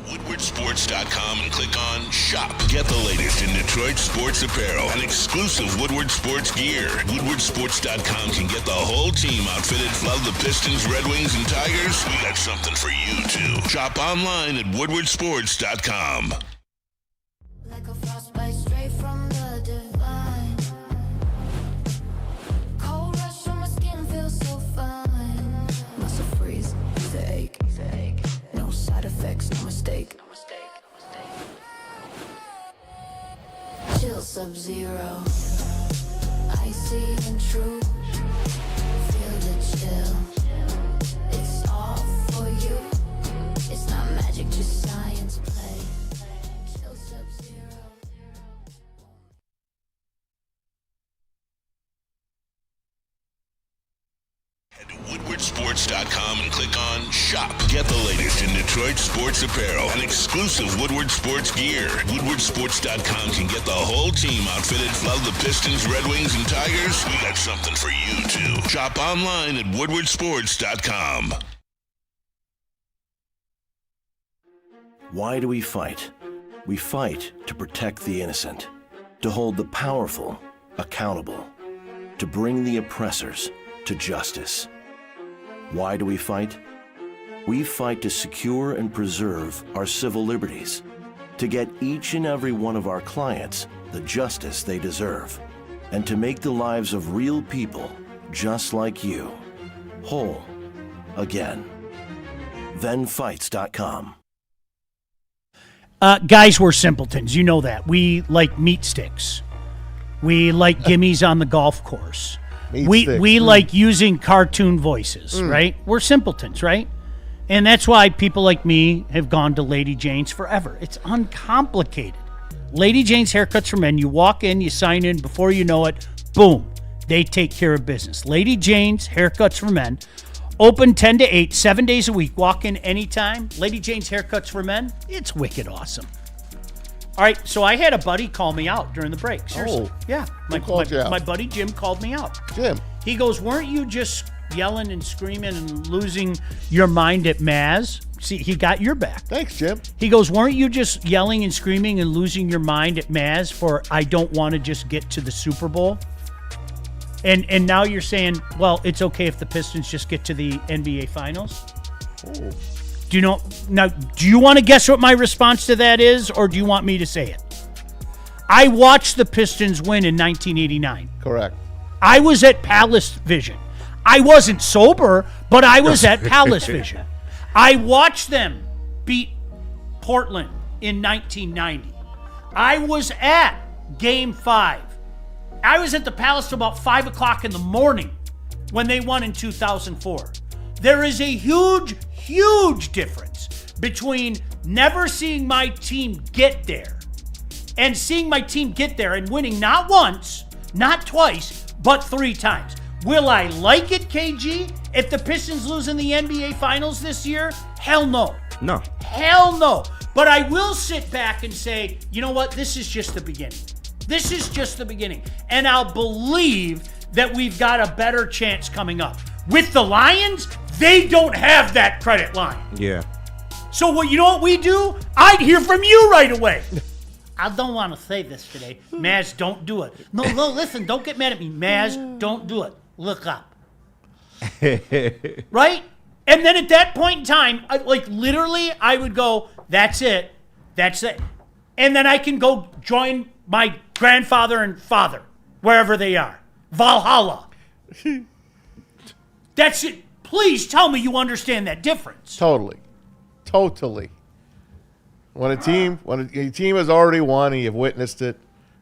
WoodwardSports.com and click on Shop. Get the latest in Detroit sports apparel and exclusive Woodward Sports gear. WoodwardSports.com can get the whole team outfitted. Love the Pistons, Red Wings, and Tigers? We got something for you, too. Shop online at WoodwardSports.com. Sub-Zero. Icy and true. Feel the chill. It's all for you. It's not magic, just science play. Chill Sub-Zero. Head to WoodwardSports.com and click on Shop. Get the latest in Detroit sports apparel and exclusive Woodward Sports gear. WoodwardSports.com can get the whole team outfitted. Love the Pistons, Red Wings, and Tigers? We got something for you, too. Shop online at WoodwardSports.com. Why do we fight? We fight to protect the innocent, to hold the powerful accountable, to bring the oppressors to justice. Why do we fight? We fight to secure and preserve our civil liberties, to get each and every one of our clients the justice they deserve, and to make the lives of real people just like you whole again. ThenFights.com. Guys, we're simpletons. You know that. We like meat sticks. We like gimmies on the golf course. We like using cartoon voices, right? We're simpletons, right? And that's why people like me have gone to Lady Jane's forever. It's uncomplicated. Lady Jane's Haircuts for Men. You walk in, you sign in, before you know it, boom, they take care of business. Lady Jane's Haircuts for Men. Open 10 to 8, 7 days a week. Walk in anytime. Lady Jane's Haircuts for Men. It's wicked awesome. All right, so I had a buddy call me out during the break. Seriously. Yeah. My buddy Jim called me out. Jim. He goes, weren't you just yelling and screaming and losing your mind at Maz? See, he got your back. Thanks, Jim. He goes, weren't you just yelling and screaming and losing your mind at Maz for I don't want to just get to the Super Bowl? And now you're saying, well, it's okay if the Pistons just get to the NBA Finals? Oh. Do you want to guess what my response to that is, or do you want me to say it? I watched the Pistons win in 1989. Correct. I was at Palace Vision. I wasn't sober, but I was at Palace Vision. I watched them beat Portland in 1990. I was at Game 5. I was at the Palace till about 5 o'clock in the morning when they won in 2004. There is a huge, huge difference between never seeing my team get there and seeing my team get there and winning not once, not twice, but 3 times. Will I like it, KG, if the Pistons lose in the NBA Finals this year? Hell no. No. Hell no. But I will sit back and say, you know what? This is just the beginning. This is just the beginning. And I'll believe that we've got a better chance coming up. With the Lions, they don't have that credit line. Yeah. So you know what we do? I'd hear from you right away. I don't want to say this today. Maz, don't do it. No, listen, don't get mad at me. Maz, don't do it. Look up. Right? And then at that point in time, I would go, that's it. That's it. And then I can go join my grandfather and father, wherever they are. Valhalla. That's it. Please tell me you understand that difference. Totally. When a team has already won and you've witnessed it,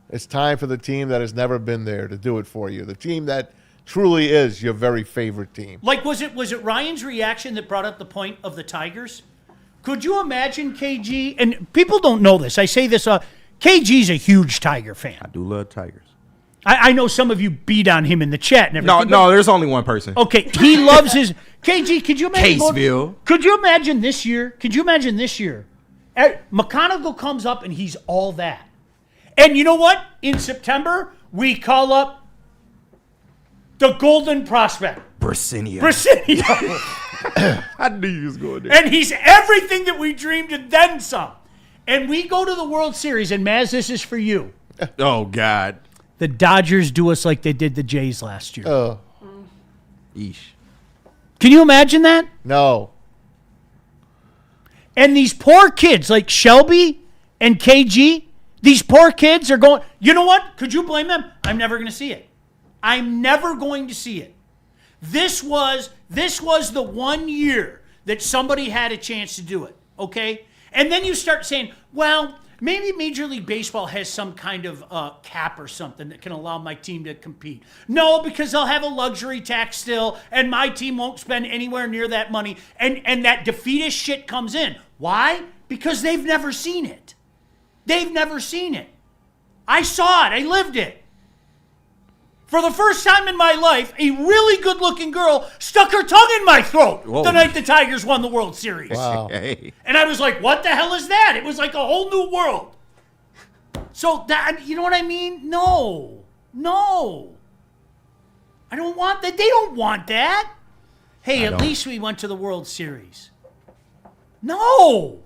it's time for the team that has never been there to do it for you. The team that truly is your very favorite team. Like, was it Ryan's reaction that brought up the point of the Tigers? Could you imagine KG? And people don't know this. I say this. KG's a huge Tiger fan. I do love Tigers. I know some of you beat on him in the chat and everything. No, there's only one person. Okay, he loves his KG. Could you imagine? Caseville. Could you imagine this year? McConaughey comes up and he's all that. And you know what? In September, we call up the Golden Prospect. Brasinio. I knew you was going there. And he's everything that we dreamed and then some. And we go to the World Series, and Maz, this is for you. Oh, God. The Dodgers do us like they did the Jays last year. Oh. Eesh. Can you imagine that? No. And these poor kids like Shelby and KG, these poor kids are going, you know what? Could you blame them? I'm never going to see it. I'm never going to see it. This was the 1 year that somebody had a chance to do it, okay? And then you start saying, well, Maybe Major League Baseball has some kind of cap or something that can allow my team to compete. No, because they'll have a luxury tax still, and my team won't spend anywhere near that money, and that defeatist shit comes in. Why? Because they've never seen it. They've never seen it. I saw it. I lived it. For the first time in my life, a really good-looking girl stuck her tongue in my throat the night the Tigers won the World Series. Wow. And I was like, what the hell is that? It was like a whole new world. So, that, you know what I mean? No. I don't want that. They don't want that. Hey, at least we went to the World Series. No.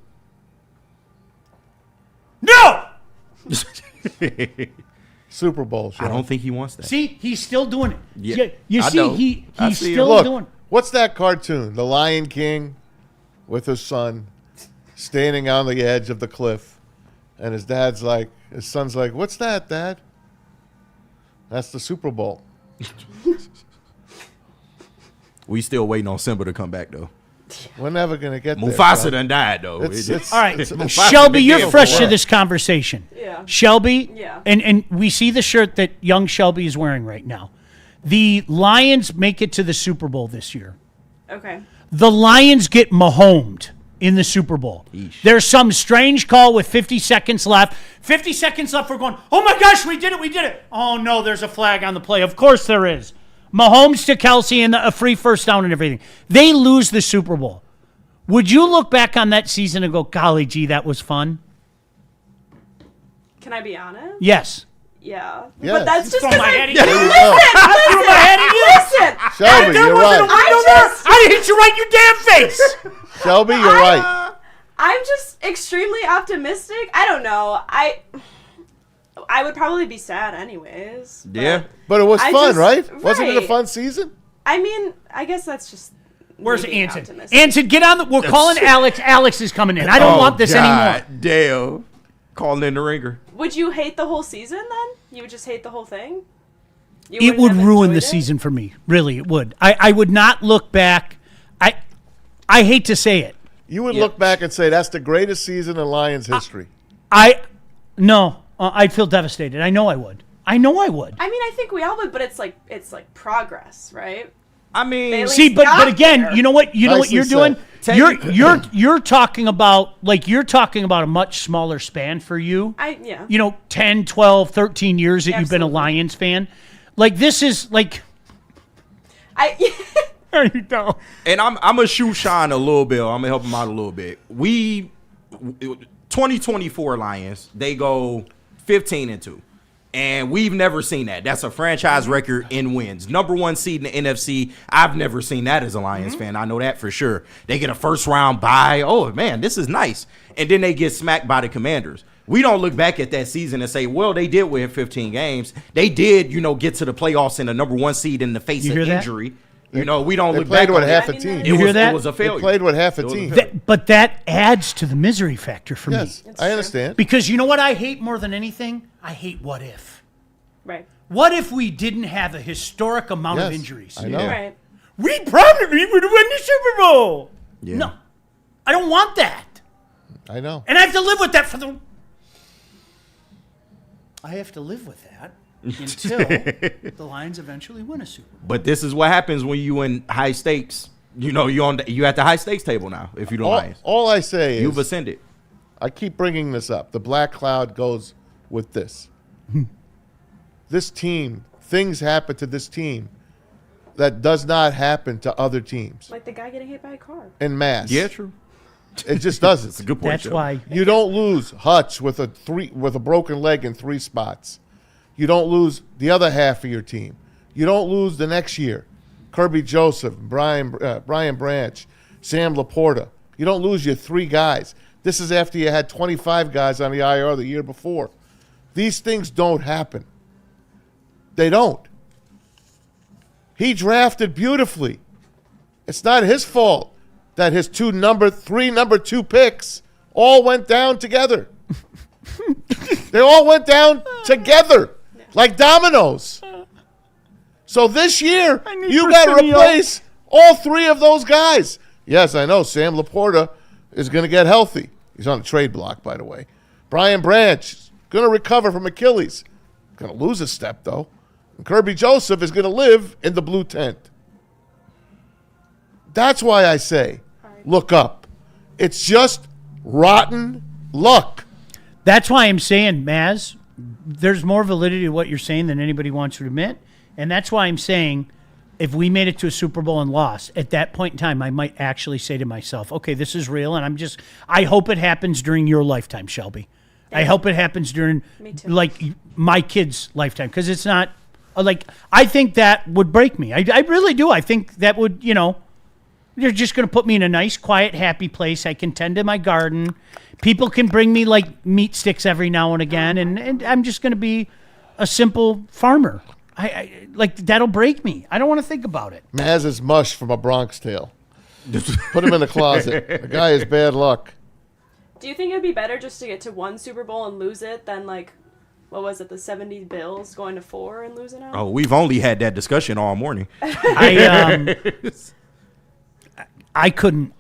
Super Bowl. Sean. I don't think he wants that. See, he's still doing it. Yeah, you I see, know. he's see still Look, doing it. what's that cartoon? The Lion King with his son standing on the edge of the cliff. And his son's like, what's that, Dad? That's the Super Bowl. We still waiting on Simba to come back, though. We're never going to get there. Mufasa done died, though. All right, Shelby, you're fresh to this conversation. Yeah. Shelby, yeah. And we see the shirt that young Shelby is wearing right now. The Lions make it to the Super Bowl this year. Okay. The Lions get Mahomed in the Super Bowl. Eesh. There's some strange call with 50 seconds left. 50 seconds left, we're going, oh my gosh, we did it. Oh no, there's a flag on the play. Of course there is. Mahomes to Kelsey and a free first down and everything. They lose the Super Bowl. Would you look back on that season and go, golly gee, that was fun? Can I be honest? Yes. Yeah. Yes. But that's just Throw because my I head at you. Listen, my head at you. listen. Shelby, There you're wasn't a right. window there. I hit you right in your damn face. Shelby, you're right. I'm just extremely optimistic. I don't know. I would probably be sad anyways. Yeah. But it was I fun, just- right? Wasn't it a right. fun season? I mean, I guess that's just. Where's me being Anson? optimistic. Anson, get on the. We're calling Alex. Alex is coming in. I don't want this anymore. Damn. Calling in the ringer. Would you hate the whole season then? You would just hate the whole thing? You It wouldn't would have ruin the enjoyed it? season for me. Really, it would. I would not look back. I hate to say it. You would look back and say that's the greatest season in Lions history. No. I'd feel devastated. I know I would. I mean, I think we all would, but it's like progress, right? I mean, They at See, least but got again, there. you know what Nicely you're doing? said. You're talking about a much smaller span for you. Yeah. 10, 12, 13 years that you've been a Absolutely. Lions fan. Like this is like there you go. And I'm gonna shoot Sean a little bit. I'm gonna help him out a little bit. 2024 Lions, they go 15-2. And we've never seen that. That's a franchise record in wins. #1 seed in the NFC. I've never seen that as a Lions fan. I know that for sure. They get a first round bye. Oh, man, this is nice. And then they get smacked by the Commanders. We don't look back at that season and say, well, they did win 15 games. They did, get to the playoffs in the #1 seed in the face You of hear that? injury. We don't They look played back with on half it. a team. You hear that? It was a failure. They played with half a It was team. But that adds to the misery factor for Yes, me. I understand. Because you know what I hate more than anything? I hate what if. Right. What if we didn't have a historic amount of Yes, injuries? I know. Right. We probably would have won the Super Bowl. Yeah. No, I don't want that. I know. And I have to live with that I have to live with that until the Lions eventually win a Super Bowl. But this is what happens when you in high stakes. You at the high stakes table now. If you don't Lions, All I say is you've ascended. I keep bringing this up. The black cloud goes with this. This team, things happen to this team that does not happen to other teams Like the guy getting hit by a car. en masse. Yeah, true. It just doesn't. It's a good point. That's Joe. why. You don't lose Hutch with a broken leg in 3 spots. You don't lose the other half of your team. You don't lose the next year. Kirby Joseph, Brian Branch, Sam Laporta. You don't lose your 3 guys. This is after you had 25 guys on the IR the year before. These things don't happen. They don't. He drafted beautifully. It's not his fault that his 3 number 2 picks all went down together. They all went down together like dominoes. So this year, you got to replace all 3 of those guys. Yes, I know Sam Laporta is going to get healthy. He's on the trade block, by the way. Brian Branch is going to recover from Achilles. Going to lose a step, though. And Kirby Joseph is going to live in the blue tent. That's why I say, look up. It's just rotten luck. That's why I'm saying, Maz, there's more validity to what you're saying than anybody wants to admit. And that's why I'm saying if we made it to a Super Bowl and lost, at that point in time, I might actually say to myself, okay, this is real. And I hope it happens during your lifetime, Shelby. I hope it happens during, like, my kid's lifetime. Because it's not, like, I think that would break me. I really do. I think that would, you're just going to put me in a nice, quiet, happy place. I can tend to my garden. People can bring me, like, meat sticks every now and again. And I'm just going to be a simple farmer. I like, that'll break me. I don't want to think about it. Maz is mush from A Bronx Tale. Put him in the closet. The guy is bad luck. Do you think it'd be better just to get to 1 Super Bowl and lose it than, like, what was it, the 70 Bills going to 4 and losing out? Oh, we've only had that discussion all morning. I couldn't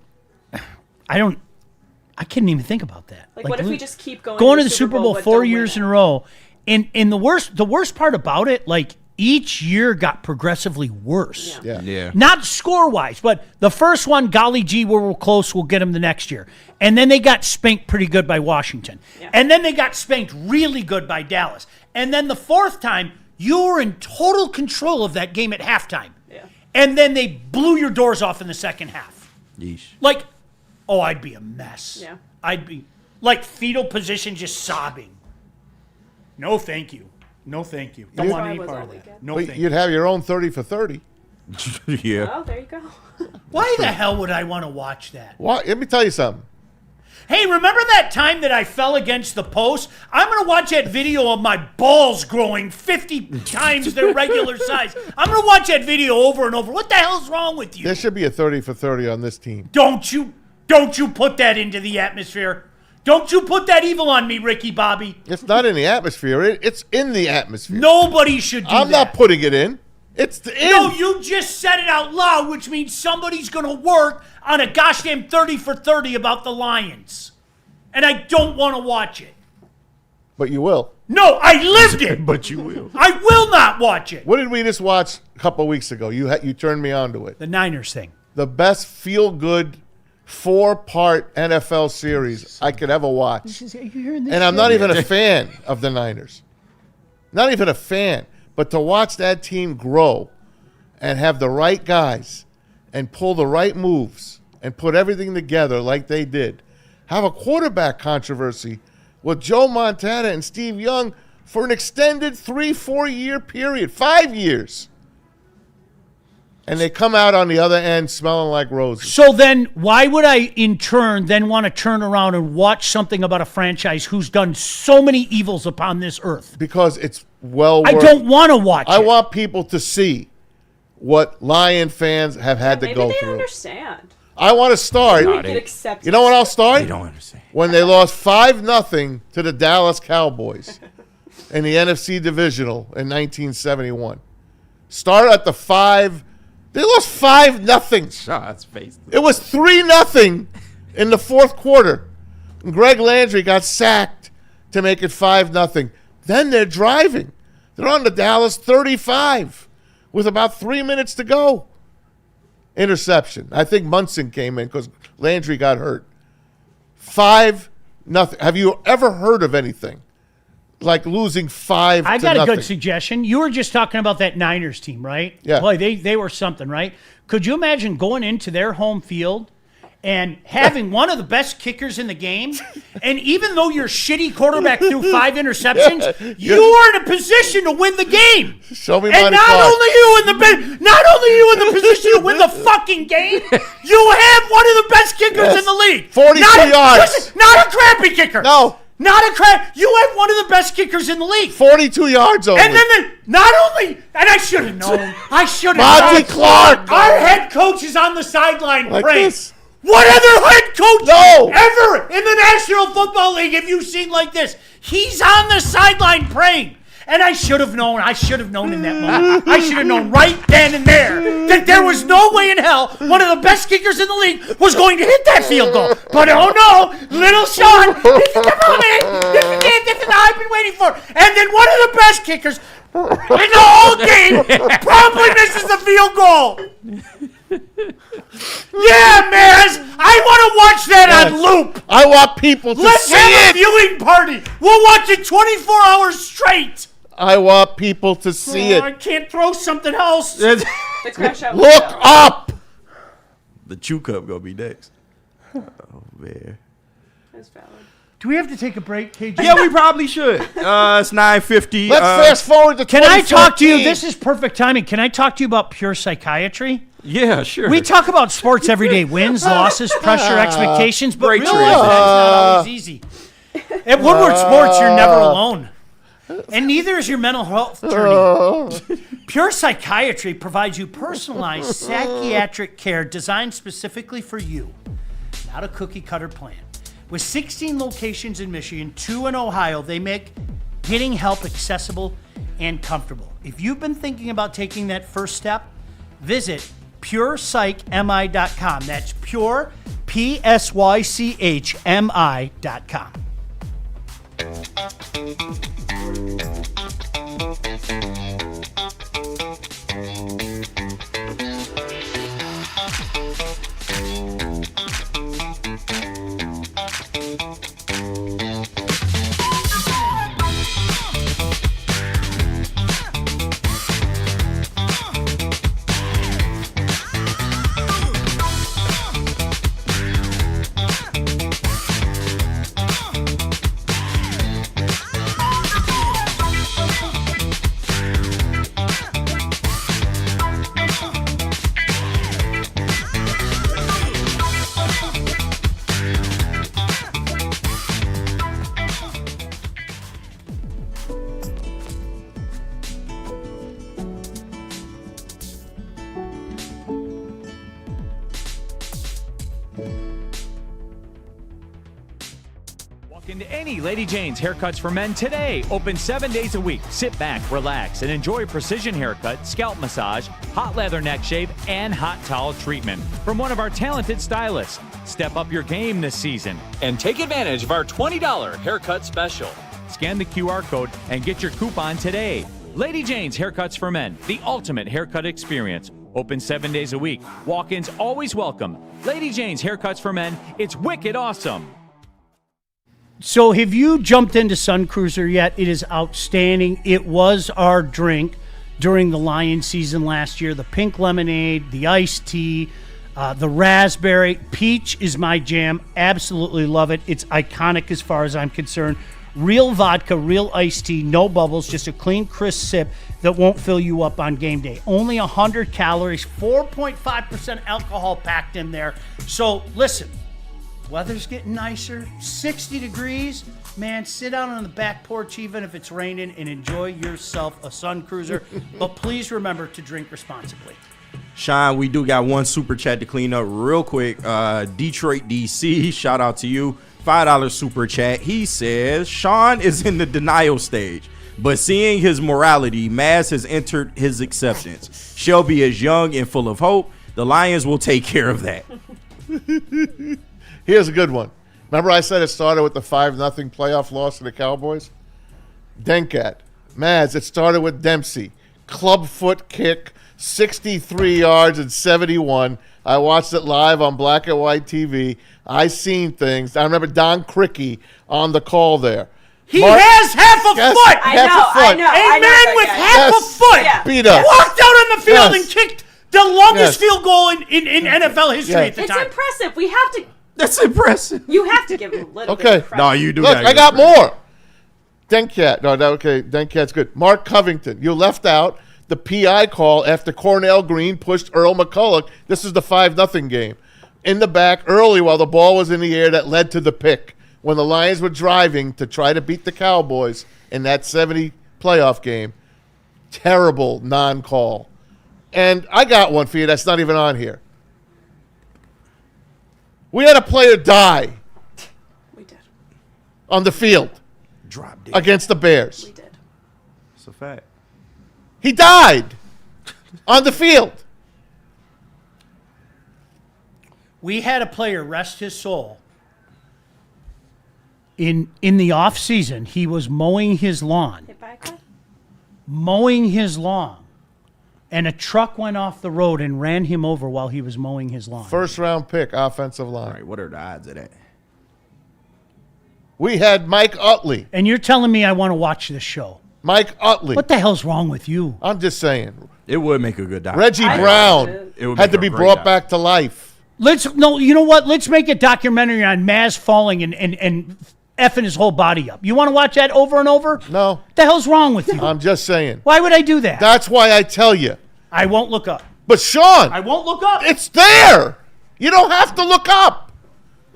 even think about that. Like what if we just keep going to the Super Bowl 4 years in a row? And the worst part about it, like, each year got progressively worse. Yeah. Not score-wise, but the first one, golly gee, we're close, we'll get them the next year. And then they got spanked pretty good by Washington. Yeah. And then they got spanked really good by Dallas. And then the fourth time, you were in total control of that game at halftime. Yeah. And then they blew your doors off in the second half. Yeesh. Like, I'd be a mess. Yeah. I'd be, like, fetal position, just sobbing. No, thank you. No, thank you. Don't want any part of that. No, thank you. You'd have your own 30 for 30. Yeah. Oh, there you go. Why the hell would I want to watch that? Why? Let me tell you something. Hey, remember that time that I fell against the post? I'm going to watch that video of my balls growing 50 times their regular size. I'm going to watch that video over and over. What the hell's wrong with you? There should be a 30 for 30 on this team. Don't you put that into the atmosphere. Don't you put that evil on me, Ricky Bobby. It's not in the atmosphere. It's in the atmosphere. Nobody should do that. I'm not putting it in. It's in. No, you just said it out loud, which means somebody's going to work on a goddamn 30 for 30 about the Lions. And I don't want to watch it. But you will. No, I lived it. But you will. I will not watch it. What did we just watch a couple of weeks ago? You turned me on to it. The Niners thing. The best feel-good 4-part NFL series I could ever watch. And I'm not even a fan of the Niners. Not even a fan. But to watch that team grow and have the right guys and pull the right moves and put everything together like they did. Have a quarterback controversy with Joe Montana and Steve Young for an extended 3-4 year period, 5 years. And they come out on the other end smelling like roses. So then why would I, in turn, then want to turn around and watch something about a franchise who's done so many evils upon this earth? Because it's well worth I don't want to watch it. I want people to see what Lion fans have had to go Maybe they through. understand. I want to start. You know what I'll start? They don't understand. When they lost 5-0 to the Dallas Cowboys in the NFC Divisional in 1971. Start at the 5. They lost 5-0. Shots faced. It was 3-0 in the fourth quarter. And Greg Landry got sacked to make it 5-0. Then they're driving. They're on the Dallas 35 with about 3 minutes to go. Interception. I think Munson came in because Landry got hurt. 5-0. Have you ever heard of anything like losing 5-0? I got a good suggestion. You were just talking about that Niners team, right? Yeah. Boy, they were something, right? Could you imagine going into their home field and having one of the best kickers in the game, and even though your shitty quarterback threw 5 interceptions, you are in a position to win the game. Show me and Monty not Clark. only you in the position to win the fucking game, you have one of the best kickers in the league. 42 yards. Listen, not a crappy kicker. No. Not a crap. You have one of the best kickers in the league. 42 yards only. And then not only, and I should have known. I should have known. Monty Clark. Our head coach is on the sideline Like praying. this. What other head coach No. ever in the National Football League have you seen like this? He's on the sideline praying. And I should have known. I should have known in that moment. I should have known right then and there that there was no way in hell one of the best kickers in the league was going to hit that field goal. But oh no, little Sean, this is the moment. This is I've been waiting for. And then one of the best kickers in the whole game probably misses the field goal. Yeah, Maz, I want to watch that on loop. I want people to Let's see have it. a viewing party. We'll watch it 24 hours straight. I want people to see it. I can't throw something else. The crash out. Look up. The chew cup gonna be next. Oh man. That's valid. Do we have to take a break, KJ? Yeah, we probably should. It's 9:50. Let's fast forward to Can I talk to you? 2014. This is perfect timing. Can I talk to you about pure psychiatry? Yeah, sure. We talk about sports every day. Wins, losses, pressure, expectations. But Great realize trade. that's not always easy. At Woodward Sports, you're never alone. And neither is your mental health journey. Pure Psychiatry provides you personalized psychiatric care designed specifically for you. Not a cookie-cutter plan. With 16 locations in Michigan, 2 in Ohio, they make getting help accessible and comfortable. If you've been thinking about taking that first step, visit PurePsychMI.com. That's pure, PSYCHMI.com. Into any Lady Jane's Haircuts for Men today. Open 7 days a week. Sit back, relax, and enjoy precision haircut, scalp massage, hot leather neck shave, and hot towel treatment from one of our talented stylists. Step up your game this season and take advantage of our $20 haircut special. Scan the QR code and get your coupon today. Lady Jane's Haircuts for Men, the ultimate haircut experience. Open 7 days a week. Walk-ins always welcome. Lady Jane's Haircuts for Men. It's wicked awesome. So have you jumped into Sun Cruiser yet? It is outstanding. It was our drink during the Lion season last year. The pink lemonade, the iced tea, the raspberry. Peach is my jam. Absolutely love it. It's iconic as far as I'm concerned. Real vodka, real iced tea, no bubbles, just a clean, crisp sip that won't fill you up on game day. Only 100 calories, 4.5% alcohol packed in there. So listen. Weather's getting nicer, 60 degrees. Man, sit out on the back porch even if it's raining and enjoy yourself a Sun Cruiser. But please remember to drink responsibly. Sean, we do got one super chat to clean up real quick. Detroit, DC, shout out to you. $5 super chat. He says, Sean is in the denial stage, but seeing his morality, Maz has entered his acceptance. Shelby is young and full of hope. The Lions will take care of that. Here's a good one. Remember I said it started with the 5-0 playoff loss to the Cowboys? Denkat. Maz, it started with Dempsey. Club foot kick, 63 yards and 71. I watched it live on black and white TV. I seen things. I remember Don Cricky on the call there. He has half a foot. I know. A man with half a foot. Yeah. Beat us. Walked out on the field Yes. and kicked the longest field goal in NFL history at the It's time. impressive. We have to. That's impressive. You have to give him a little bit Okay. of credit. No, you do. Look, I got more. Denkat. No, okay. Denkat's good. Mark Covington. You left out the PI call after Cornell Green pushed Earl McCulloch. This is the 5-0 game. In the back early while the ball was in the air that led to the pick. When the Lions were driving to try to beat the Cowboys in that 70 playoff game. Terrible non-call. And I got one for you that's not even on here. We had a player die. We did. On the field. Drop dead. Against the Bears. We did. a fact. He died on the field. We had a player, rest his soul. In the off season, he was mowing his lawn. Hit by a car? Mowing his lawn. And a truck went off the road and ran him over while he was mowing his lawn. First round pick, offensive line. All right, what are the odds of that? We had Mike Utley. And you're telling me I want to watch this show. Mike Utley. What the hell's wrong with you? I'm just saying. It would make a good doc. Reggie Brown had to be brought back to life. You know what? Let's make a documentary on Maz falling and effing his whole body up. You want to watch that over and over? No. What the hell's wrong with you? I'm just saying. Why would I do that? That's why I tell you. I won't look up. But Sean. I won't look up. It's there. You don't have to look up.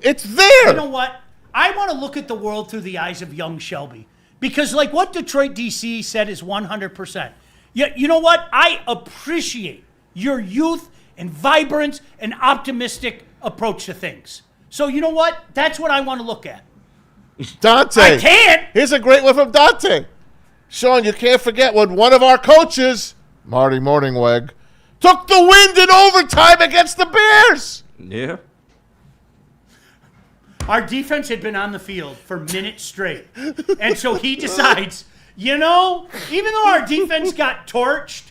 It's there. You know what? I want to look at the world through the eyes of young Shelby. Because like what Detroit DC said is 100%. You know what? I appreciate your youth and vibrance and optimistic approach to things. So you know what? That's what I want to look at. Dante. I can't. Here's a great one from Dante. Sean, you can't forget when one of our coaches, Marty Morningweg, took the wind in overtime against the Bears. Yeah. Our defense had been on the field for minutes straight. And so he decides, even though our defense got torched,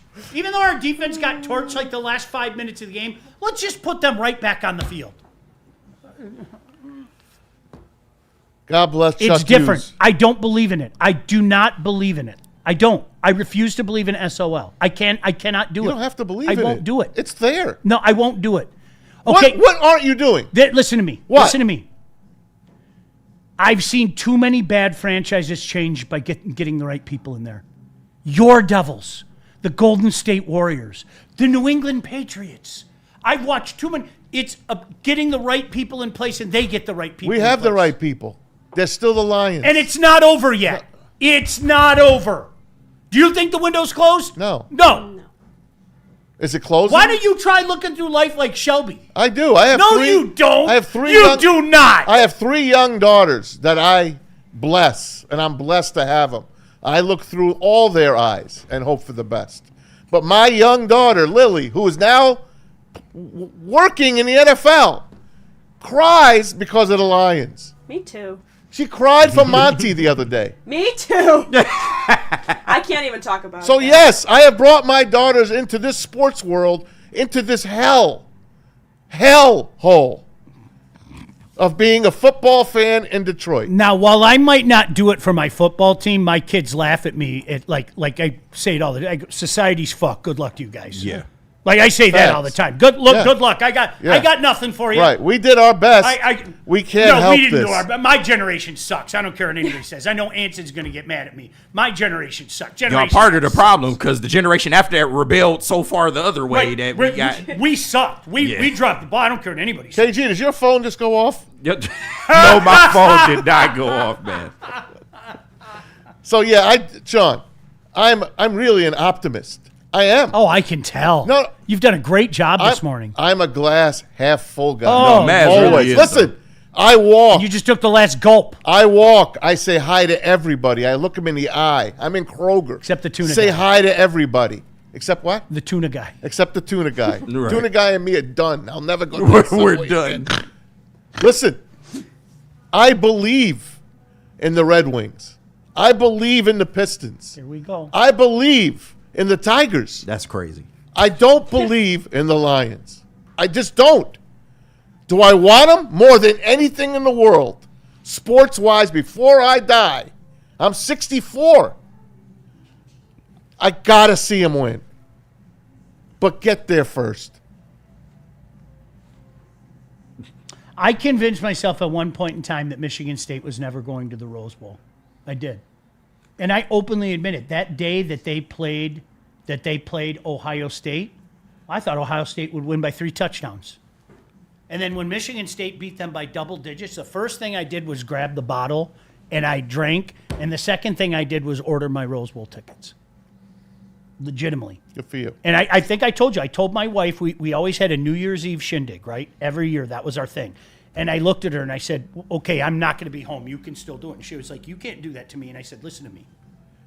like the last 5 minutes of the game, let's just put them right back on the field. God bless Chuck It's different. Hughes. I don't believe in it. I do not believe in it. I don't. I refuse to believe in SOL. I cannot do it. You don't have to believe in it. I won't do it. It's there. No, I won't do it. Okay. What aren't you doing? Listen to me. What? Listen to me. I've seen too many bad franchises changed by getting the right people in there. Your Devils, the Golden State Warriors, the New England Patriots. I've watched too many. It's getting the right people in place, and they get the right people. We have the right people. They're still the Lions. And it's not over yet. It's not over. Do you think the window's closed? No. No. Is it closing? Why do you try looking through life like Shelby? I do. I have No, three, you don't. I have three. You do not. I have 3 young daughters that I bless, and I'm blessed to have them. I look through all their eyes and hope for the best. But my young daughter, Lily, who is now working in the NFL, cries because of the Lions. Me too. She cried for Monty the other day. Me too. I can't even talk about it. So yes, I have brought my daughters into this sports world, into this hell hole of being a football fan in Detroit. Now, while I might not do it for my football team, my kids laugh at me. Like I say it all the time. Society's fuck. Good luck to you guys. Yeah. Like I say that Facts. all the time. Good luck. I got nothing for you. Right. We did our best. We can't help we didn't this. do our best. My generation sucks. I don't care what anybody says. I know Anson's going to get mad at me. My generation sucks. Y'all part of the problem because the generation after that rebelled so far the other way that we got. We sucked. We dropped the ball. I don't care what anybody says. KG, does your phone just go off? No, my phone did not go off, man. So yeah, Sean, I'm really an optimist. I am. Oh, I can tell. No, you've done a great job this morning. I'm a glass half full guy. Oh, no, Maz always. really is, Listen, I walk. You just took the last gulp. I walk. I say hi to everybody. I look them in the eye. I'm in Kroger. Except the tuna Say guy. hi to everybody. Except what? The tuna guy. Except the tuna guy. Right. Tuna guy and me are done. I'll never go to the We're subway done. again. Listen, I believe in the Red Wings. I believe in the Pistons. Here we go. I believe in the Tigers. That's crazy. I don't believe in the Lions. I just don't. Do I want them more than anything in the world? Sports-wise, before I die, I'm 64. I got to see them win. But get there first. I convinced myself at one point in time that Michigan State was never going to the Rose Bowl. I did. And I openly admit it. That day that they played Ohio State, I thought Ohio State would win by 3 touchdowns. And then when Michigan State beat them by double digits, the first thing I did was grab the bottle and I drank. And the second thing I did was order my Rose Bowl tickets. Legitimately. Good for you. And I think I told you, I told my wife, we always had a New Year's Eve shindig, right? Every year, that was our thing. And I looked at her and I said, okay, I'm not going to be home. You can still do it. And she was like, you can't do that to me. And I said, listen to me.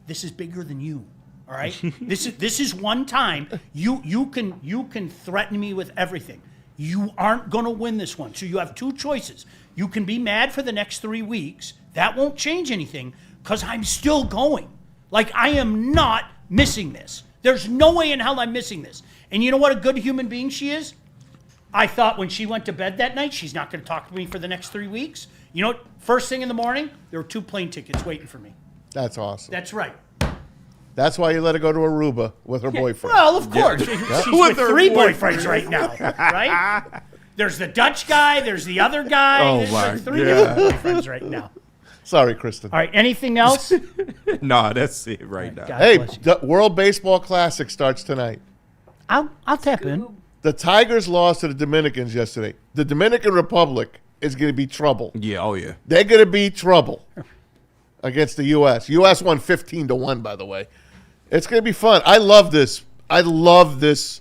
This is bigger than you. All right, this is one time you can threaten me with everything. You aren't going to win this one, so you have two choices. You can be mad for the next 3 weeks. That won't change anything because I'm still going. Like, I am not missing this. There's no way in hell I'm missing this. And you know what a good human being she is? I thought when she went to bed that night, she's not going to talk to me for the next 3 weeks. You know what? First thing in the morning, there were 2 plane tickets waiting for me. That's awesome. That's right. That's why you let her go to Aruba with her boyfriend. Well, of course. She's with 3 boyfriends right now, right? There's the Dutch guy. There's the other guy. Oh, There's my like 3 different boyfriends right now. Sorry, Kristen. All right, anything else? No, that's it right now. God Hey, bless you. the World Baseball Classic starts tonight. I'll tap in. The Tigers lost to the Dominicans yesterday. The Dominican Republic is going to be trouble. Yeah, oh yeah. They're going to be trouble against the U.S. U.S. won 15-1, by the way. It's going to be fun. I love this. It's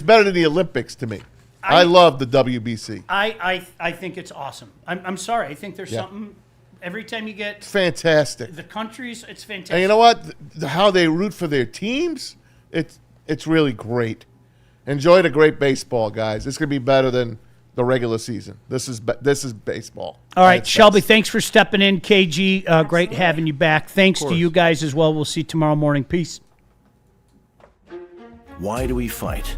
better than the Olympics to me. I love the WBC. I think it's awesome. I'm sorry. I think there's something every time you get Fantastic. the countries. It's fantastic. And you know what? How they root for their teams, it's really great. Enjoy the great baseball, guys. It's going to be better than the regular season. This is baseball. All right, Shelby, thanks for stepping in. KG, great having you back. Thanks to you guys as well. We'll see you tomorrow morning. Peace. Why do we fight?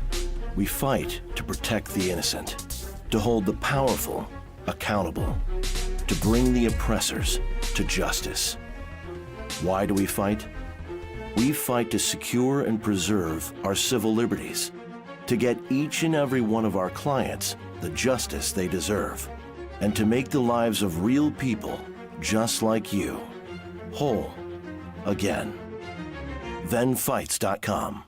We fight to protect the innocent, to hold the powerful accountable, to bring the oppressors to justice. Why do we fight? We fight to secure and preserve our civil liberties, to get each and every one of our clients the justice they deserve, and to make the lives of real people just like you whole again. ThenFights.com